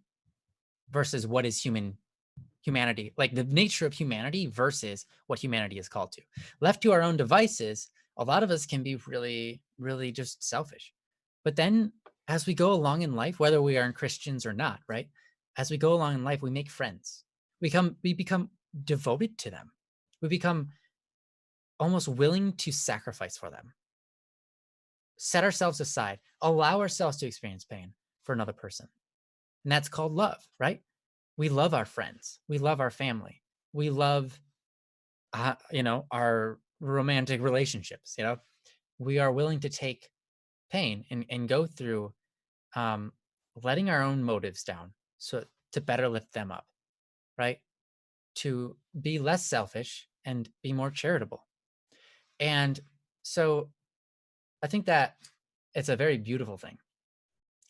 versus what is humanity, like the nature of humanity versus what humanity is called to. Left to our own devices, a lot of us can be really, really just selfish. But then as we go along in life, whether we are Christians or not, right? As we go along in life, we make friends. We become devoted to them. We become almost willing to sacrifice for them. Set ourselves aside, allow ourselves to experience pain for another person. And that's called love, right? We love our friends. We love our family. We love, our romantic relationships. We are willing to take pain and go through um, letting our own motives down so to better lift them up, right? To be less selfish and be more charitable. And so I think that it's a very beautiful thing.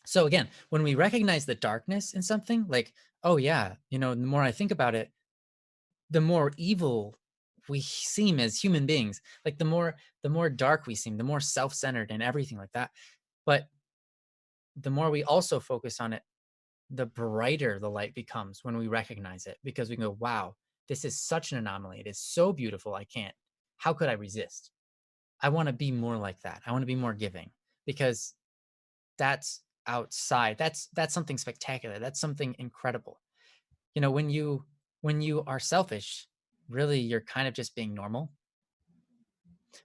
So again, when we recognize the darkness in something, like, oh yeah, the more I think about it, the more evil we seem as human beings. Like the more dark we seem, the more self-centered and everything like that. But the more we also focus on it, the brighter the light becomes when we recognize it because we go, wow, this is such an anomaly. It is so beautiful. How could I resist? I want to be more like that. I want to be more giving because that's outside. That's something spectacular. That's something incredible. When you are selfish, really you're kind of just being normal.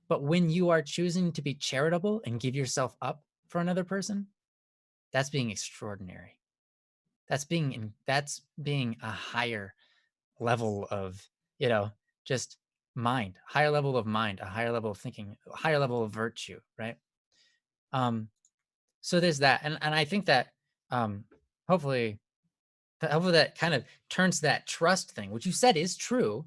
But when you are choosing to be charitable and give yourself up for another person, that's being extraordinary. That's being a higher level of, just mind, higher level of mind, a higher level of thinking, a higher level of virtue, right? Um, so there's that. And I think that um hopefully hopefully that kind of turns that trust thing, which you said is true,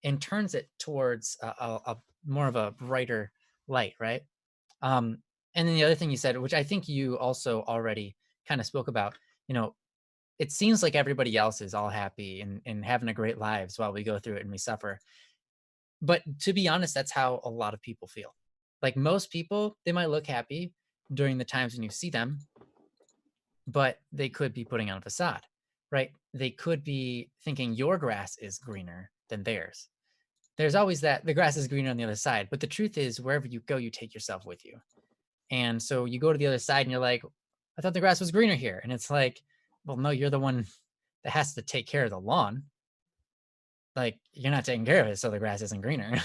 and turns it towards a more of a brighter light, right? Um, and then the other thing you said, which I think you also already kind of spoke about, you know, it seems like everybody else is all happy and having a great lives while we go through it and we suffer. But to be honest, that's how a lot of people feel. Like most people, they might look happy during the times when you see them, but they could be putting on a facade, right? They could be thinking your grass is greener than theirs. There's always that the grass is greener on the other side, but the truth is, wherever you go, you take yourself with you. And so you go to the other side and you're like, I thought the grass was greener here. And it's like, well, no, you're the one that has to take care of the lawn. Like, you're not taking care of it, so the grass isn't greener.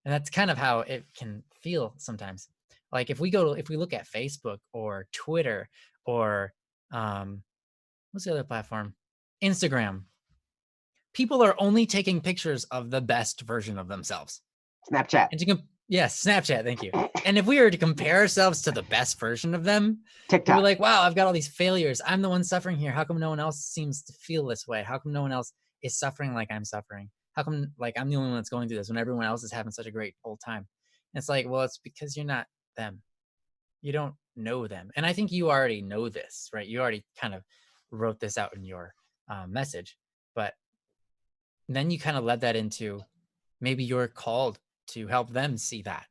And that's kind of how it can feel sometimes. Like if we look at Facebook or Twitter or what's the other platform? Instagram. People are only taking pictures of the best version of themselves. Snapchat. And Snapchat, thank you. And if we were to compare ourselves to the best version of them, TikTok. we'd be like, wow, I've got all these failures. I'm the one suffering here. How come no one else seems to feel this way? How come no one else is suffering like I'm suffering? How come like I'm the only one that's going through this when everyone else is having such a great old time? And it's like, well, it's because you're not them. You don't know them. And I think you already know this, right? You already kind of wrote this out in your message, but then you kind of led that into maybe you're called to help them see that.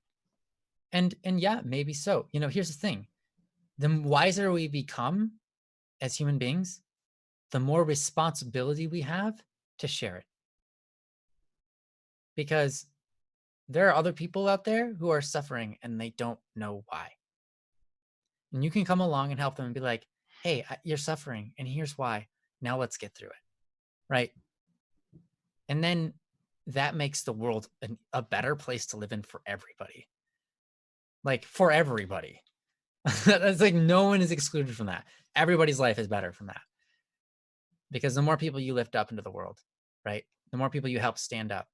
And yeah, maybe so. You know, here's the thing. The wiser we become as human beings, the more responsibility we have to share it. Because there are other people out there who are suffering and they don't know why. And you can come along and help them and be like, hey, you're suffering and here's why. Now let's get through it. Right. And then that makes the world a better place to live in for everybody. Like for everybody. That's like no one is excluded from that. Everybody's life is better from that. Because the more people you lift up into the world, right? The more people you help stand up,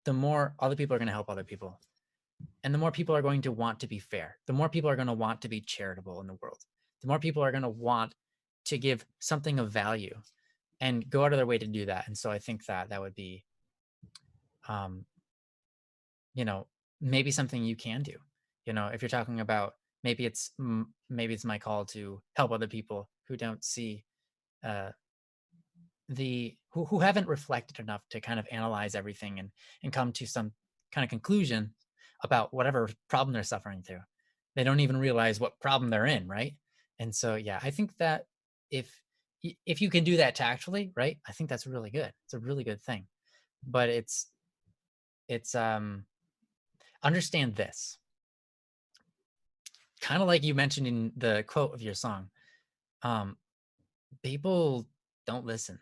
the more other people are going to help other people. And the more people are going to want to be fair. The more people are going to want to be charitable in the world. The more people are going to want to give something of value and go out of their way to do that. And so I think that would be, you know, maybe something you can do. You know, if you're talking about maybe it's my call to help other people who don't see who haven't reflected enough to kind of analyze everything and come to some kind of conclusion about whatever problem they're suffering through. They don't even realize what problem they're in, right? And so yeah, I think that if you can do that tactfully, right? I think that's really good. It's a really good thing. But it's understand this. Kind of like you mentioned in the quote of your song. People don't listen.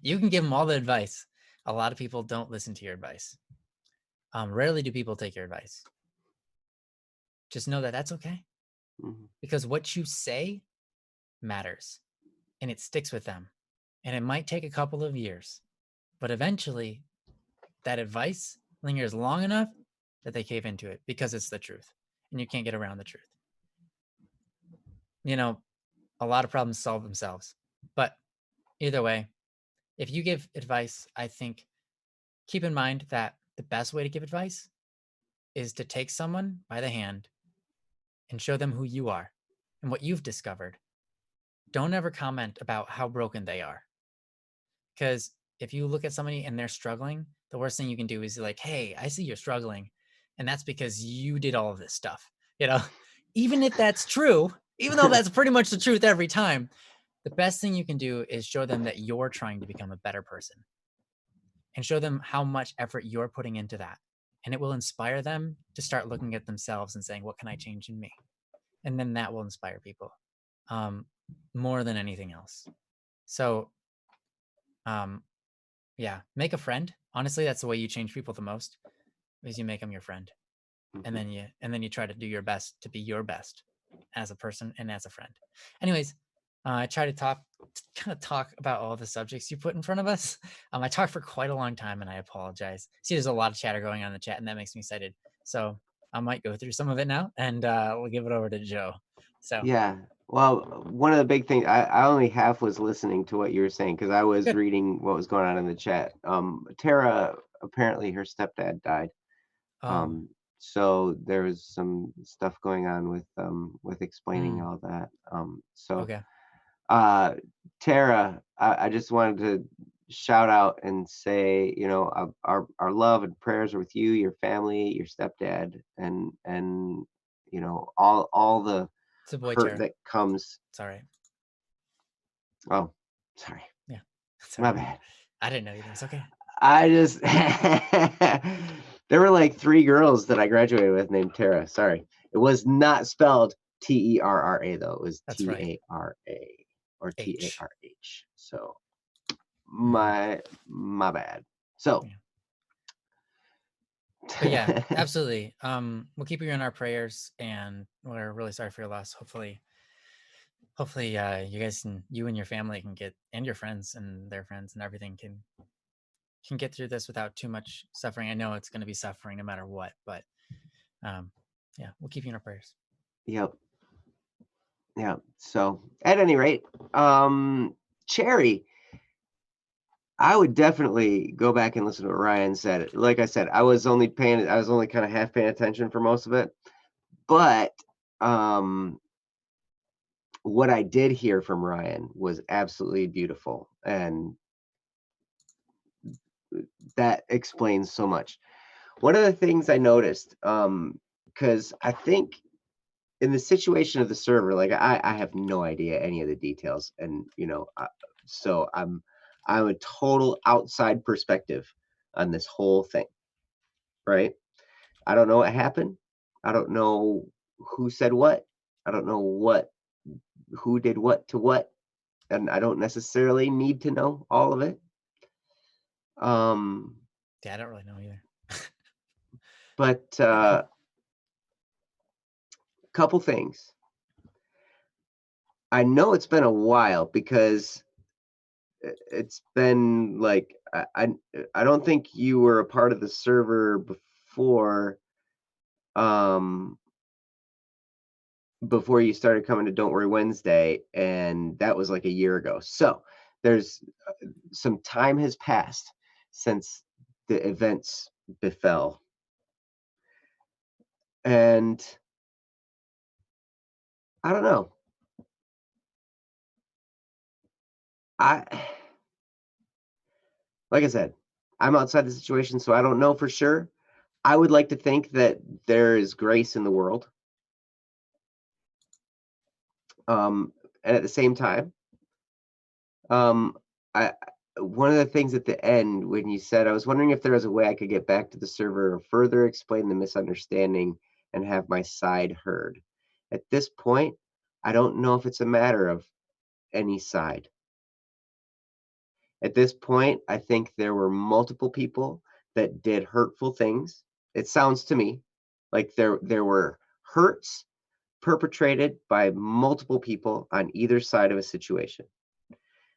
You can give them all the advice. A lot of people don't listen to your advice. Rarely do people take your advice. Just know that that's okay. Mm-hmm. Because what you say matters and it sticks with them. And it might take a couple of years, but eventually that advice lingers long enough that they cave into it because it's the truth and you can't get around the truth. You know, a lot of problems solve themselves, but either way, if you give advice, I think keep in mind that the best way to give advice is to take someone by the hand and show them who you are and what you've discovered. Don't ever comment about how broken they are. Because if you look at somebody and they're struggling, the worst thing you can do is like, hey, I see you're struggling. And that's because you did all of this stuff. You know, even if that's true, even though that's pretty much the truth every time, the best thing you can do is show them that you're trying to become a better person and show them how much effort you're putting into that. And it will inspire them to start looking at themselves and saying, what can I change in me? And then that will inspire people more than anything else. So, yeah, make a friend. Honestly, that's the way you change people the most is you make them your friend. Mm-hmm. And then you try to do your best to be your best as a person and as a friend. Anyways, I try to talk about all the subjects you put in front of us. I talked for quite a long time and I apologize. See, there's a lot of chatter going on in the chat and that makes me excited. So I might go through some of it now and we'll give it over to Joe. So yeah, well, one of the big things, I only half was listening to what you were saying because I was reading what was going on in the chat. Tara, apparently her stepdad died. So there was some stuff going on with explaining all that. Okay. Tara, I just wanted to shout out and say, you know, our love and prayers are with you, your family, your stepdad, and you know, all the hurt Tara. that comes. It's all right. Oh, sorry. Yeah. My bad. I didn't know either. It's okay. I just there were like 3 girls that I graduated with named Tara. Sorry. It was not spelled Terra though. It was That's right. Tara or H. Tarh. So Mhm. my bad. So Yeah. But yeah, absolutely. We'll keep you in our prayers, and we're really sorry for your loss. Hopefully, you guys can, you and your family can get, and your friends and their friends and everything can get through this without too much suffering. I know it's going to be suffering no matter what, but um, yeah, we'll keep you in our prayers. yep. Yeah. So at any rate, Cherry, I would definitely go back and listen to what Ryan said. Like I said, I was only kind of half paying attention for most of it. But what I did hear from Ryan was absolutely beautiful. And that explains so much. One of the things I noticed, because I think in the situation of the server, like I have no idea any of the details, and so I'm a total outside perspective on this whole thing, right? I don't know what happened. I don't know who said what. I don't know who did what to what, and I don't necessarily need to know all of it. Um, Yeah, I don't really know either. but couple things. I know it's been a while because it's been like I don't think you were a part of the server um before you started coming to Don't Worry Wednesday, and that was like a year ago. So there's some time has passed since the events befell, and I don't know. I Like I said, I'm outside the situation, so I don't know for sure. I would like to think that there is grace in the world. And at the same time, um, I one of the things at the end when you said, I was wondering if there was a way I could get back to the server or further explain the misunderstanding and have my side heard. At this point, I don't know if it's a matter of any side. At this point, I think there were multiple people that did hurtful things. It sounds to me like there were hurts perpetrated by multiple people on either side of a situation,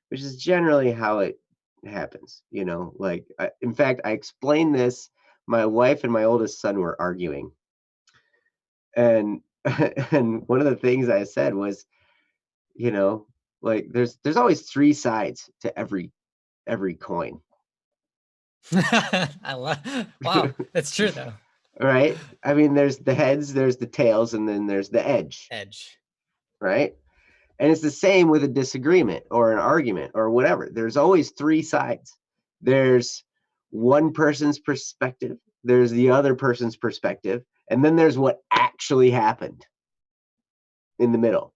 which is generally how it happens. Like in fact, I explained this. My wife and my oldest son were arguing, and and one of the things I said was, you know, like there's always three sides to every coin. I love. Wow, that's true though. Right? I mean, there's the heads, there's the tails, and then there's the edge, Edge. right? And it's the same with a disagreement or an argument or whatever. There's always three sides. There's one person's perspective, there's the other person's perspective, and then there's what actually happened in the middle.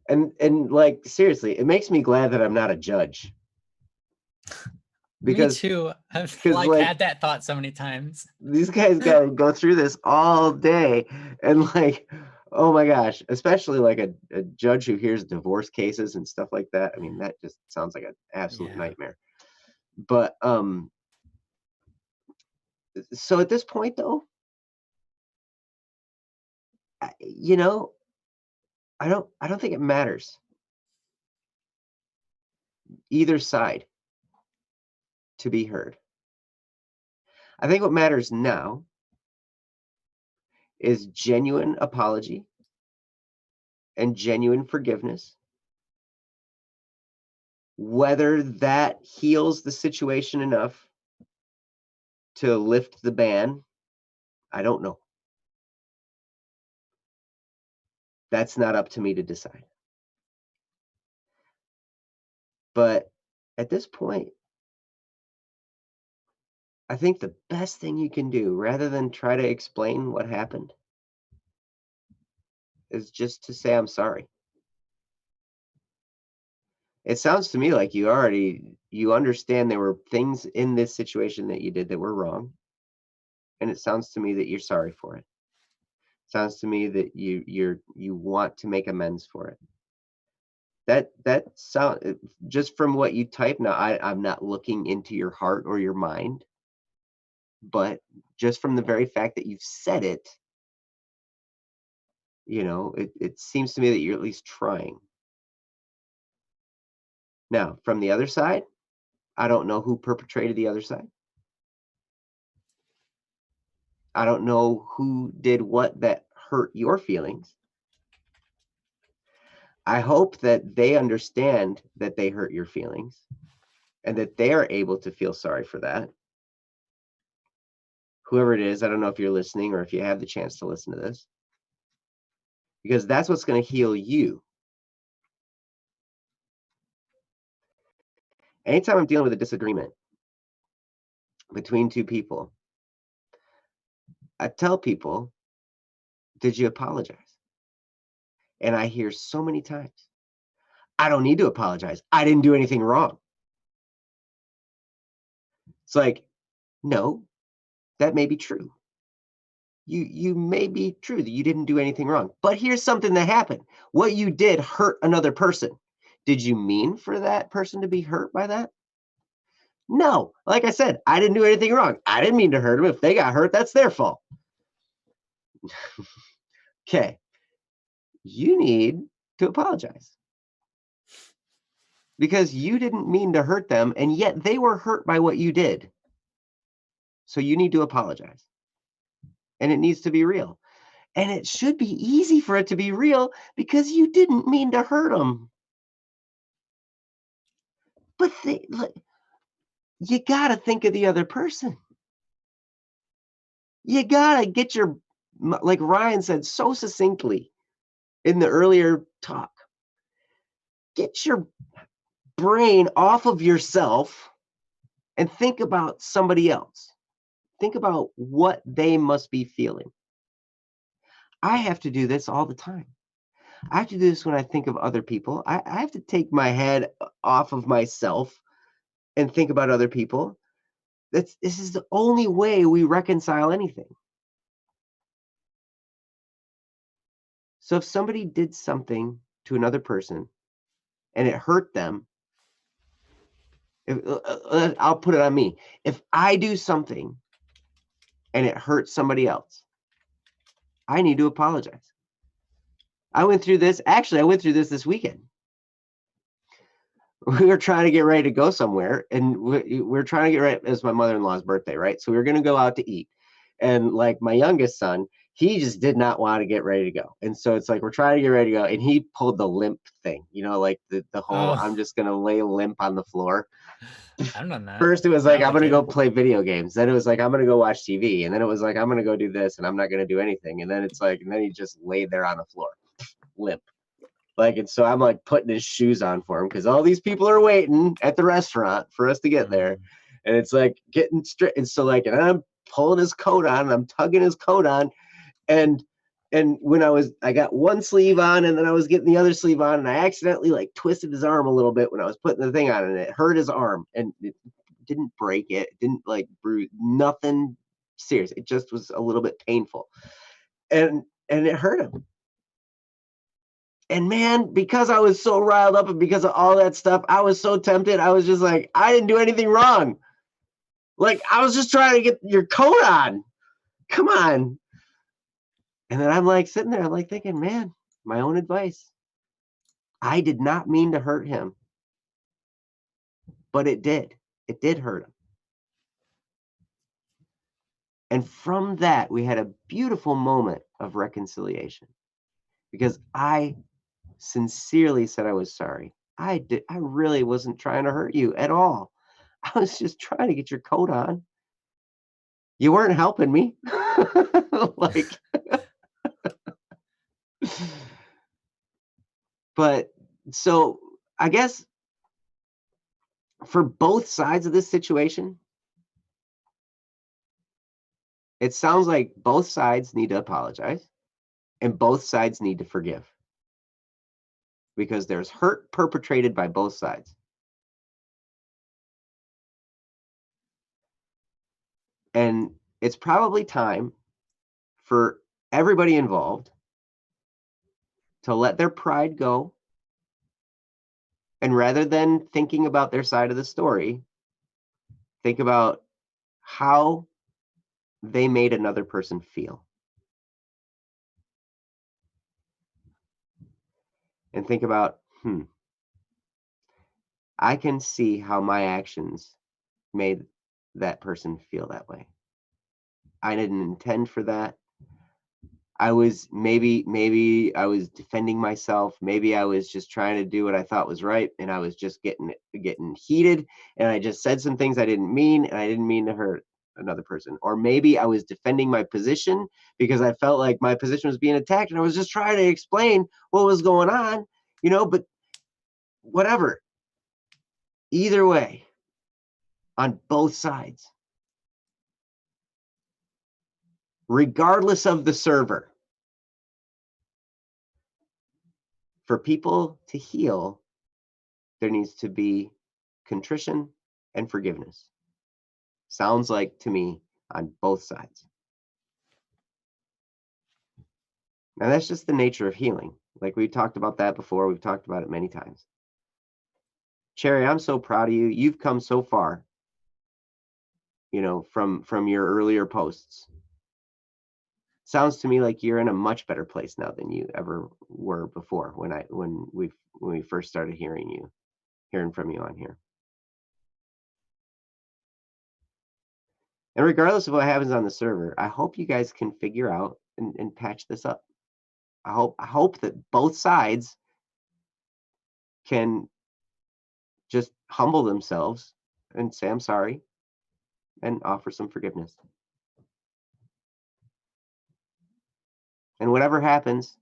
And like seriously, it makes me glad that I'm not a judge Me because too. I've because like like had that thought so many times. these guys got to go through this all day, and like, oh my gosh, especially like a judge who hears divorce cases and stuff like that. I mean, that just sounds like an absolute Yeah. nightmare. But so at this point though, you know, I don't think it matters either side to be heard. I think what matters now is genuine apology and genuine forgiveness. Whether that heals the situation enough to lift the ban, I don't know. That's not up to me to decide. But at this point, I think the best thing you can do, rather than try to explain what happened, is just to say, I'm sorry. It sounds to me like you understand there were things in this situation that you did that were wrong, and it sounds to me that you're sorry for it. Sounds to me that you want to make amends for it. That sound just from what you type now, I'm not looking into your heart or your mind, but just from the very fact that you've said it, it seems to me that you're at least trying. Now, from the other side, I don't know who perpetrated the other side. I don't know who did what that hurt your feelings. I hope that they understand that they hurt your feelings and that they are able to feel sorry for that. Whoever it is, I don't know if you're listening or if you have the chance to listen to this, because that's what's going to heal you. Anytime I'm dealing with a disagreement between two people, I tell people, did you apologize? And I hear so many times, I don't need to apologize. I didn't do anything wrong. It's like, no, that may be true. You may be true that you didn't do anything wrong. But here's something that happened. What you did hurt another person. Did you mean for that person to be hurt by that? No. Like I said, I didn't do anything wrong. I didn't mean to hurt them. If they got hurt, that's their fault. Okay. You need to apologize. Because you didn't mean to hurt them, and yet they were hurt by what you did. So you need to apologize. And it needs to be real. And it should be easy for it to be real because you didn't mean to hurt them. But you got to think of the other person. You got to get like Ryan said so succinctly in the earlier talk, get your brain off of yourself and think about somebody else. Think about what they must be feeling. I have to do this all the time. I have to do this when I think of other people. I have to take my head off of myself and think about other people. This is the only way we reconcile anything. So if somebody did something to another person and it hurt them, I'll put it on me. If I do something and it hurts somebody else, I need to apologize. I went through this this weekend. We were trying to get ready to go somewhere, and we're trying to get ready. It was my mother-in-law's birthday, right? So we were going to go out to eat. And like my youngest son, he just did not want to get ready to go. And so it's like, we're trying to get ready to go. And he pulled the limp thing, like the whole, I'm just going to lay limp on the floor. I've done that. First, it was like, I'm going to go play video games. Then it was like, I'm going to go watch TV. And then it was like, I'm going to go do this and I'm not going to do anything. And then it's like, and then he just laid there on the floor, limp. Like, and so I'm like putting his shoes on for him because all these people are waiting at the restaurant for us to get there. And it's like getting straight. And so like, and I'm pulling his coat on and I'm tugging his coat on. And when I got one sleeve on and then I was getting the other sleeve on and I accidentally like twisted his arm a little bit when I was putting the thing on and it hurt his arm and it didn't break it. It didn't like bruise, nothing serious. It just was a little bit painful. And it hurt him. And man, because I was so riled up and because of all that stuff, I was so tempted. I was just like, I didn't do anything wrong. Like, I was just trying to get your coat on. Come on. And then I'm like sitting there, I'm like thinking, man, my own advice. I did not mean to hurt him. But it did. It did hurt him. And from that, we had a beautiful moment of reconciliation. Because I sincerely said I was sorry. I really wasn't trying to hurt you at all. I was just trying to get your coat on. You weren't helping me. Like, but so I guess for both sides of this situation, it sounds like both sides need to apologize and both sides need to forgive. Because there's hurt perpetrated by both sides. And it's probably time for everybody involved to let their pride go. And rather than thinking about their side of the story, think about how they made another person feel. And think about, I can see how my actions made that person feel that way. I didn't intend for that. I was maybe I was defending myself. Maybe I was just trying to do what I thought was right, and I was just getting heated, and I just said some things I didn't mean, and I didn't mean to hurt another person. Or maybe I was defending my position because I felt like my position was being attacked, and I was just trying to explain what was going on, but whatever. Either way, on both sides, regardless of the server, for people to heal, there needs to be contrition and forgiveness. Sounds like to me on both sides. Now, that's just the nature of healing. Like we talked about that before. We've talked about it many times. Cherry, I'm so proud of you. You've come so far, from your earlier posts. Sounds to me like you're in a much better place now than you ever were before when we first started hearing from you on here. And regardless of what happens on the server, I hope you guys can figure out and patch this up. I hope that both sides can just humble themselves and say, I'm sorry, and offer some forgiveness. And whatever happens,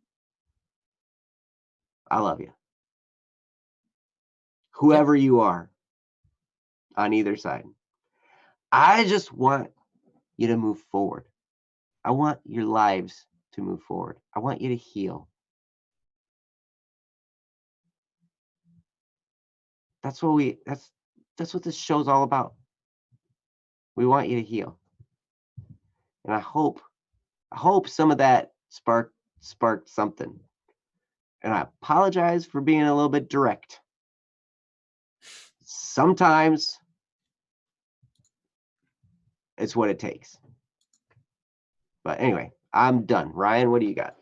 I love you. Whoever you are on either side. I just want you to move forward. I want your lives to move forward. I want you to heal. That's what this show's all about. We want you to heal. And I hope some of that sparked something. And I apologize for being a little bit direct. Sometimes it's what it takes. But anyway, I'm done. Ryan, what do you got?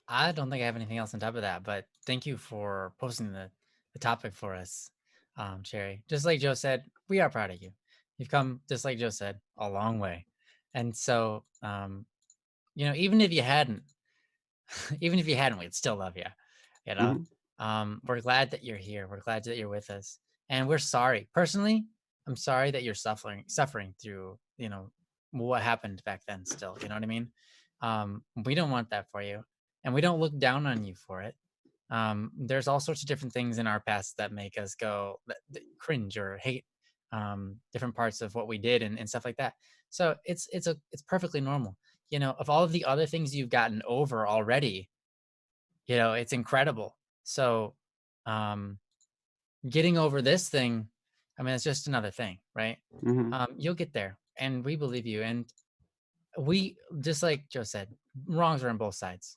I don't think I have anything else on top of that, but thank you for posting the topic for us, Cherry. Just like Joe said, we are proud of you. You've come, just like Joe said, a long way. And so, even if you hadn't, we'd still love you. We're glad that you're here. We're glad that you're with us, and we're sorry. Personally, I'm sorry that you're suffering through, what happened back then. Still, you know what I mean? We don't want that for you, and we don't look down on you for it. There's all sorts of different things in our past that make us go cringe or hate different parts of what we did and stuff like that. So it's perfectly normal. Of all of the other things you've gotten over already, it's incredible. So getting over this thing, I mean, it's just another thing, right? You'll get there, and we believe you. And we, just like Joe said, wrongs are on both sides.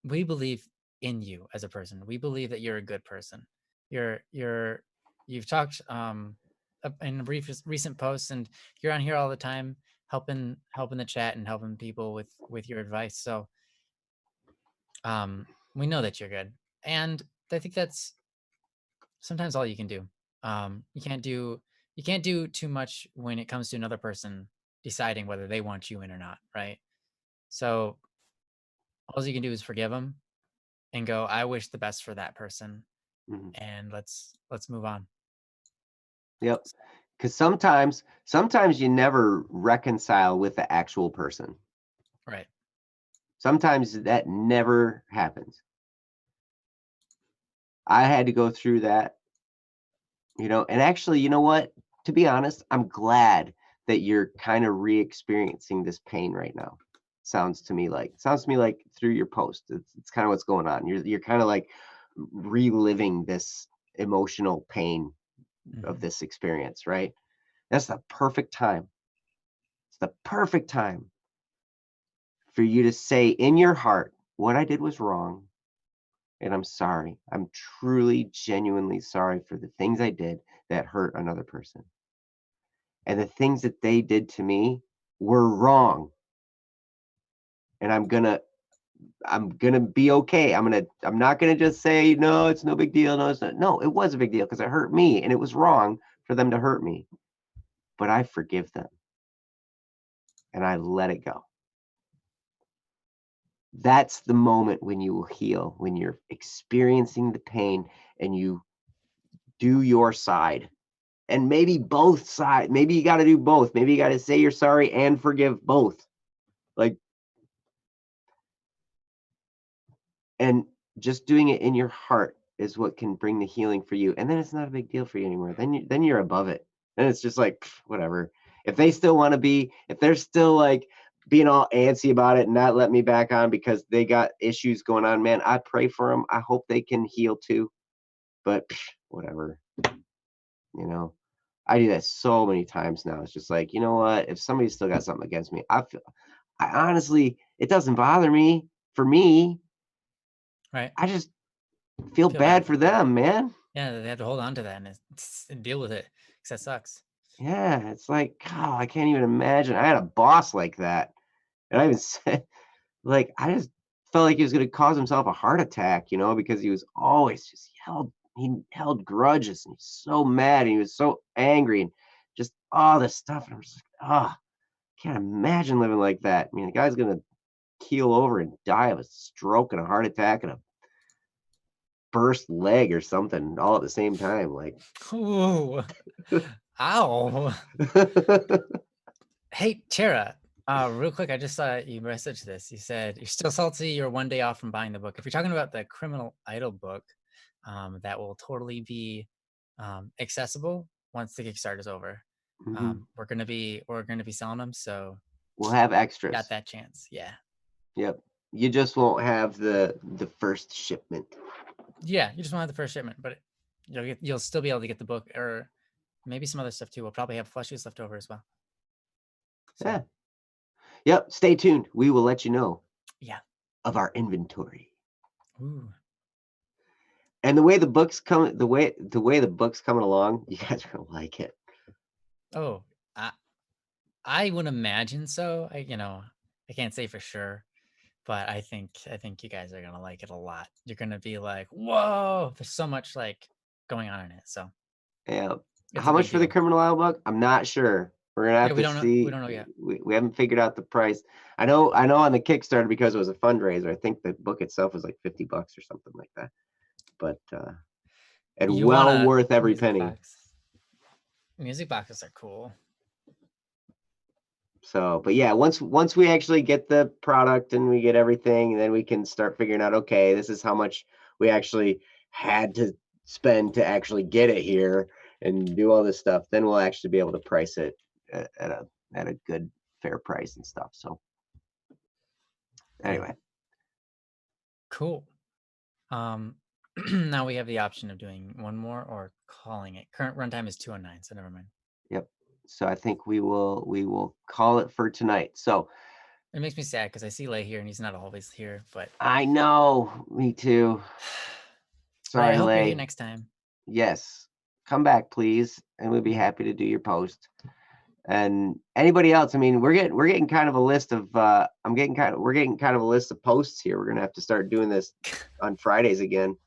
We believe in you as a person. We believe that you're a good person. You've talked in recent posts, and you're on here all the time helping the chat and helping people with your advice. So we know that you're good, and I think that's sometimes all you can do. You can't do too much when it comes to another person deciding whether they want you in or not, right? So all you can do is forgive them and go, I wish the best for that person, and let's move on. Yep. Because sometimes you never reconcile with the actual person. Right. Sometimes that never happens. I had to go through that, and actually, you know what? To be honest, I'm glad that you're kind of re-experiencing this pain right now. Sounds to me like through your post, it's kind of what's going on. You're kind of like reliving this emotional pain of this experience, right? That's the perfect time. It's the perfect time for you to say in your heart, what I did was wrong, and I'm sorry. I'm truly, genuinely sorry for the things I did that hurt another person. And the things that they did to me were wrong. And I'm gonna be okay. I'm not gonna just say, no, it's no big deal. No, it's not. No, it was a big deal because it hurt me and it was wrong for them to hurt me. But I forgive them and I let it go. That's the moment when you will heal, when you're experiencing the pain and you do your side. And maybe both sides, maybe you got to do both. Maybe you got to say you're sorry and forgive both. Like, and just doing it in your heart is what can bring the healing for you. And then it's not a big deal for you anymore. Then you're above it. And it's just like, whatever. If they still want to be, if they're still like being all antsy about it and not let me back on because they got issues going on, man, I pray for them. I hope they can heal too. But whatever, you know. I do that so many times now. It's just like, you know what? If somebody's still got something against me, I honestly, it doesn't bother me. For me, Right. I just feel Feel bad bad for for them, man. Yeah, they have to hold on to that and deal with it because that sucks. Yeah, it's like, God, I can't even imagine. I had a boss like that, and I even said, like, I just felt like he was going to cause himself a heart attack, because he was always just he held grudges, and he's so mad, and he was so angry, and just all this stuff. And I'm just like, oh, can't imagine living like that. I mean, the guy's going to keel over and die of a stroke and a heart attack and a burst leg or something all at the same time. Like, Ooh, ow. Hey, Tara, real quick, I just saw you messaged this. You said you're still salty. You're one day off from buying the book. If you're talking about the Criminal Idol book, that will totally be accessible once the Kickstarter is over. mhm. We're gonna be selling them, so We'll have got extras. that chance. Yeah, Yep. You just won't have the first shipment. yeah. You just won't have the first shipment, but you'll still be able to get the book or maybe some other stuff too. We'll probably have fleshies left over as well. So Yeah. Yep. Stay tuned. We will let you know yeah. of our inventory. Ooh. And the way the books come, the books coming along, you guys are gonna like it. Oh, I would imagine so. I can't say for sure, but I think you guys are gonna like it a lot. You're gonna be like, whoa, there's so much like going on in it. So Yeah. it's How a much big for the deal. criminal Isle book? I'm not sure. We're gonna Yeah, have we to don't know. We see. don't know yet. We haven't figured out the price. I know on the Kickstarter because it was a fundraiser. I think the book itself was like $50 or something like that. But and You want well a worth every music penny. box? Music boxes are cool. So, but yeah, once we actually get the product and we get everything, then we can start figuring out, okay, this is how much we actually had to spend to actually get it here and do all this stuff. Then we'll actually be able to price it at a good fair price and stuff. So anyway, Cool. Now we have the option of doing one more or calling it. Current runtime is 209, so never mind. yep. So I think we will call it for tonight. So It makes me sad because I see Lay here and he's not always here, but I know, me too. I Sorry, hope you're here Lay. next time. Yes, come back, please, and we'd be happy to do your post. And anybody else, I mean, we're getting kind of a list of we're getting kind of a list of posts here. We're gonna have to start doing this on Fridays again.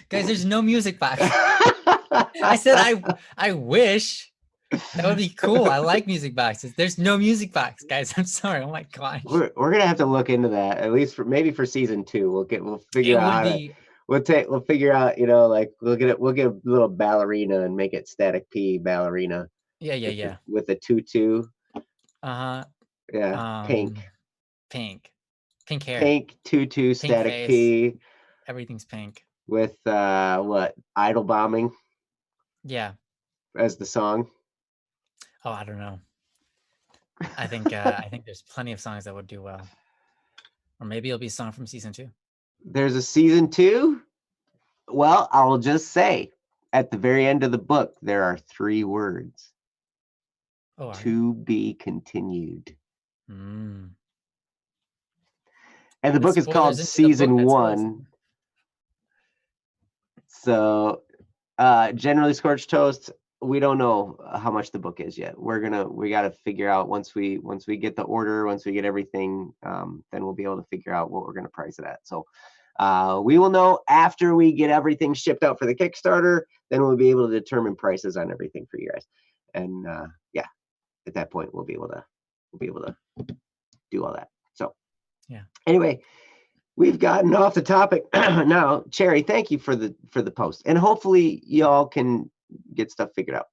Guys, there's no music box. I said I wish. That would be cool. I like music boxes. There's no music box, guys. I'm sorry. Oh my gosh. We're gonna have to look into that, at least for season 2. We'll figure It out would how to be we'll figure out, like we'll get a little ballerina and make it Static P ballerina yeah. with a tutu. Uh-huh. Yeah, pink. Pink. Pink hair. Pink tutu Pink Static face. P Everything's pink. with what? Idol bombing Yeah. as the song. Oh, I don't know. I think there's plenty of songs that would do well. Or maybe it'll be a song from season 2. There's a season 2. Well, I'll just say at the very end of the book, there are 3 words: Oh, are you? to be continued. Mm. And the With book is called spoilers into the book, Season that's spoilers. 1. So generally scorched toast, we don't know how much the book is yet. We got to figure out once we get the order, once we get everything, then we'll be able to figure out what we're going to price it at. So we will know after we get everything shipped out for the Kickstarter, then we'll be able to determine prices on everything for you guys. And yeah, at that point we'll be able to do all that. So yeah. Anyway, we've gotten off the topic now. Cherry, thank you for the post, and hopefully y'all can get stuff figured out.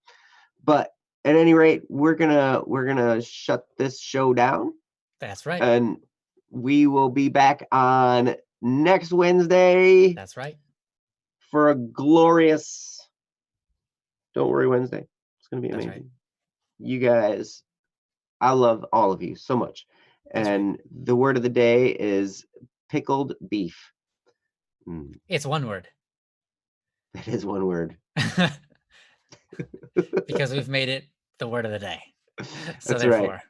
But at any rate, we're gonna shut this show down. That's right. And we will be back on next Wednesday. That's right. For a glorious Don't Worry Wednesday. It's gonna be amazing. Right. You guys, I love all of you so much. And the word of the day is pickled beef. It's one word. That is one word. Because we've made it the word of the day. So That's therefore, right.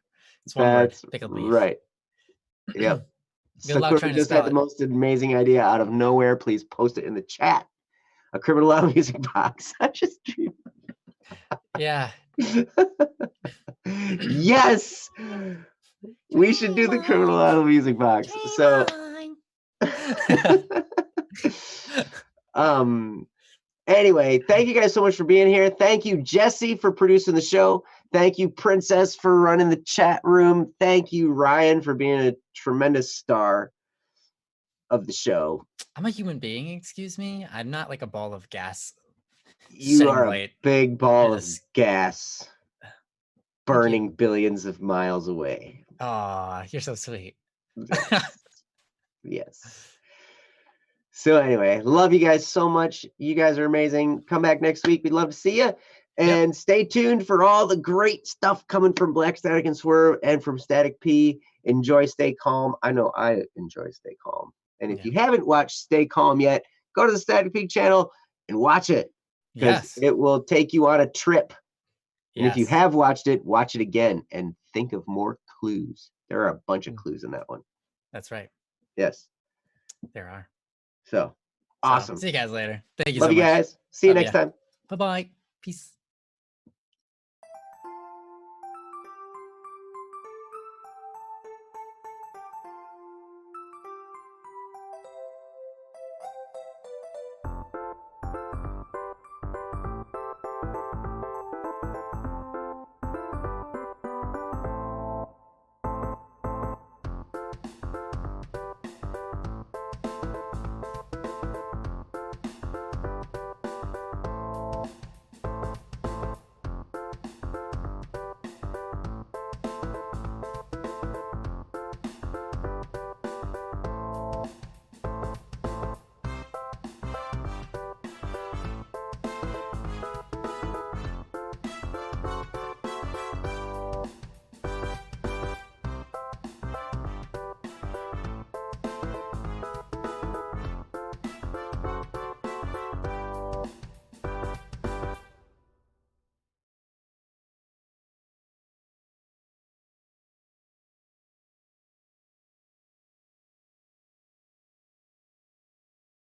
It's one word. Pickled beef. Right. Yep. Good luck trying to just spell had it. the most amazing idea out of nowhere. Please post it in the chat. A Criminal Auto Music Box. I just dreamed. Yeah. Yes. We should do the Criminal Auto Music Box. So anyway, thank you guys so much for being here. Thank you, Jesse, for producing the show. Thank you, Princess, for running the chat room. Thank you, Ryan, for being a tremendous star of the show. I'm a human being, excuse me. I'm not like a ball of gas. You are a big ball of gas burning billions of miles away. Oh, you're so sweet. Yes. So anyway, love you guys so much. You guys are amazing. Come back next week. We'd love to see you. And stay tuned for all the great stuff coming from Black Static and Swerve and from Static P. Enjoy Stay Calm. I know I enjoy Stay Calm. And if you haven't watched Stay Calm yet, go to the Static P channel and watch it. Because it will take you on a trip. And if you have watched it, watch it again and think of more clues. There are a bunch of clues in that one. That's right. Yes. There are. So awesome. See you guys later. Thank you so much. Love you guys. See you next time. Bye-bye. Peace.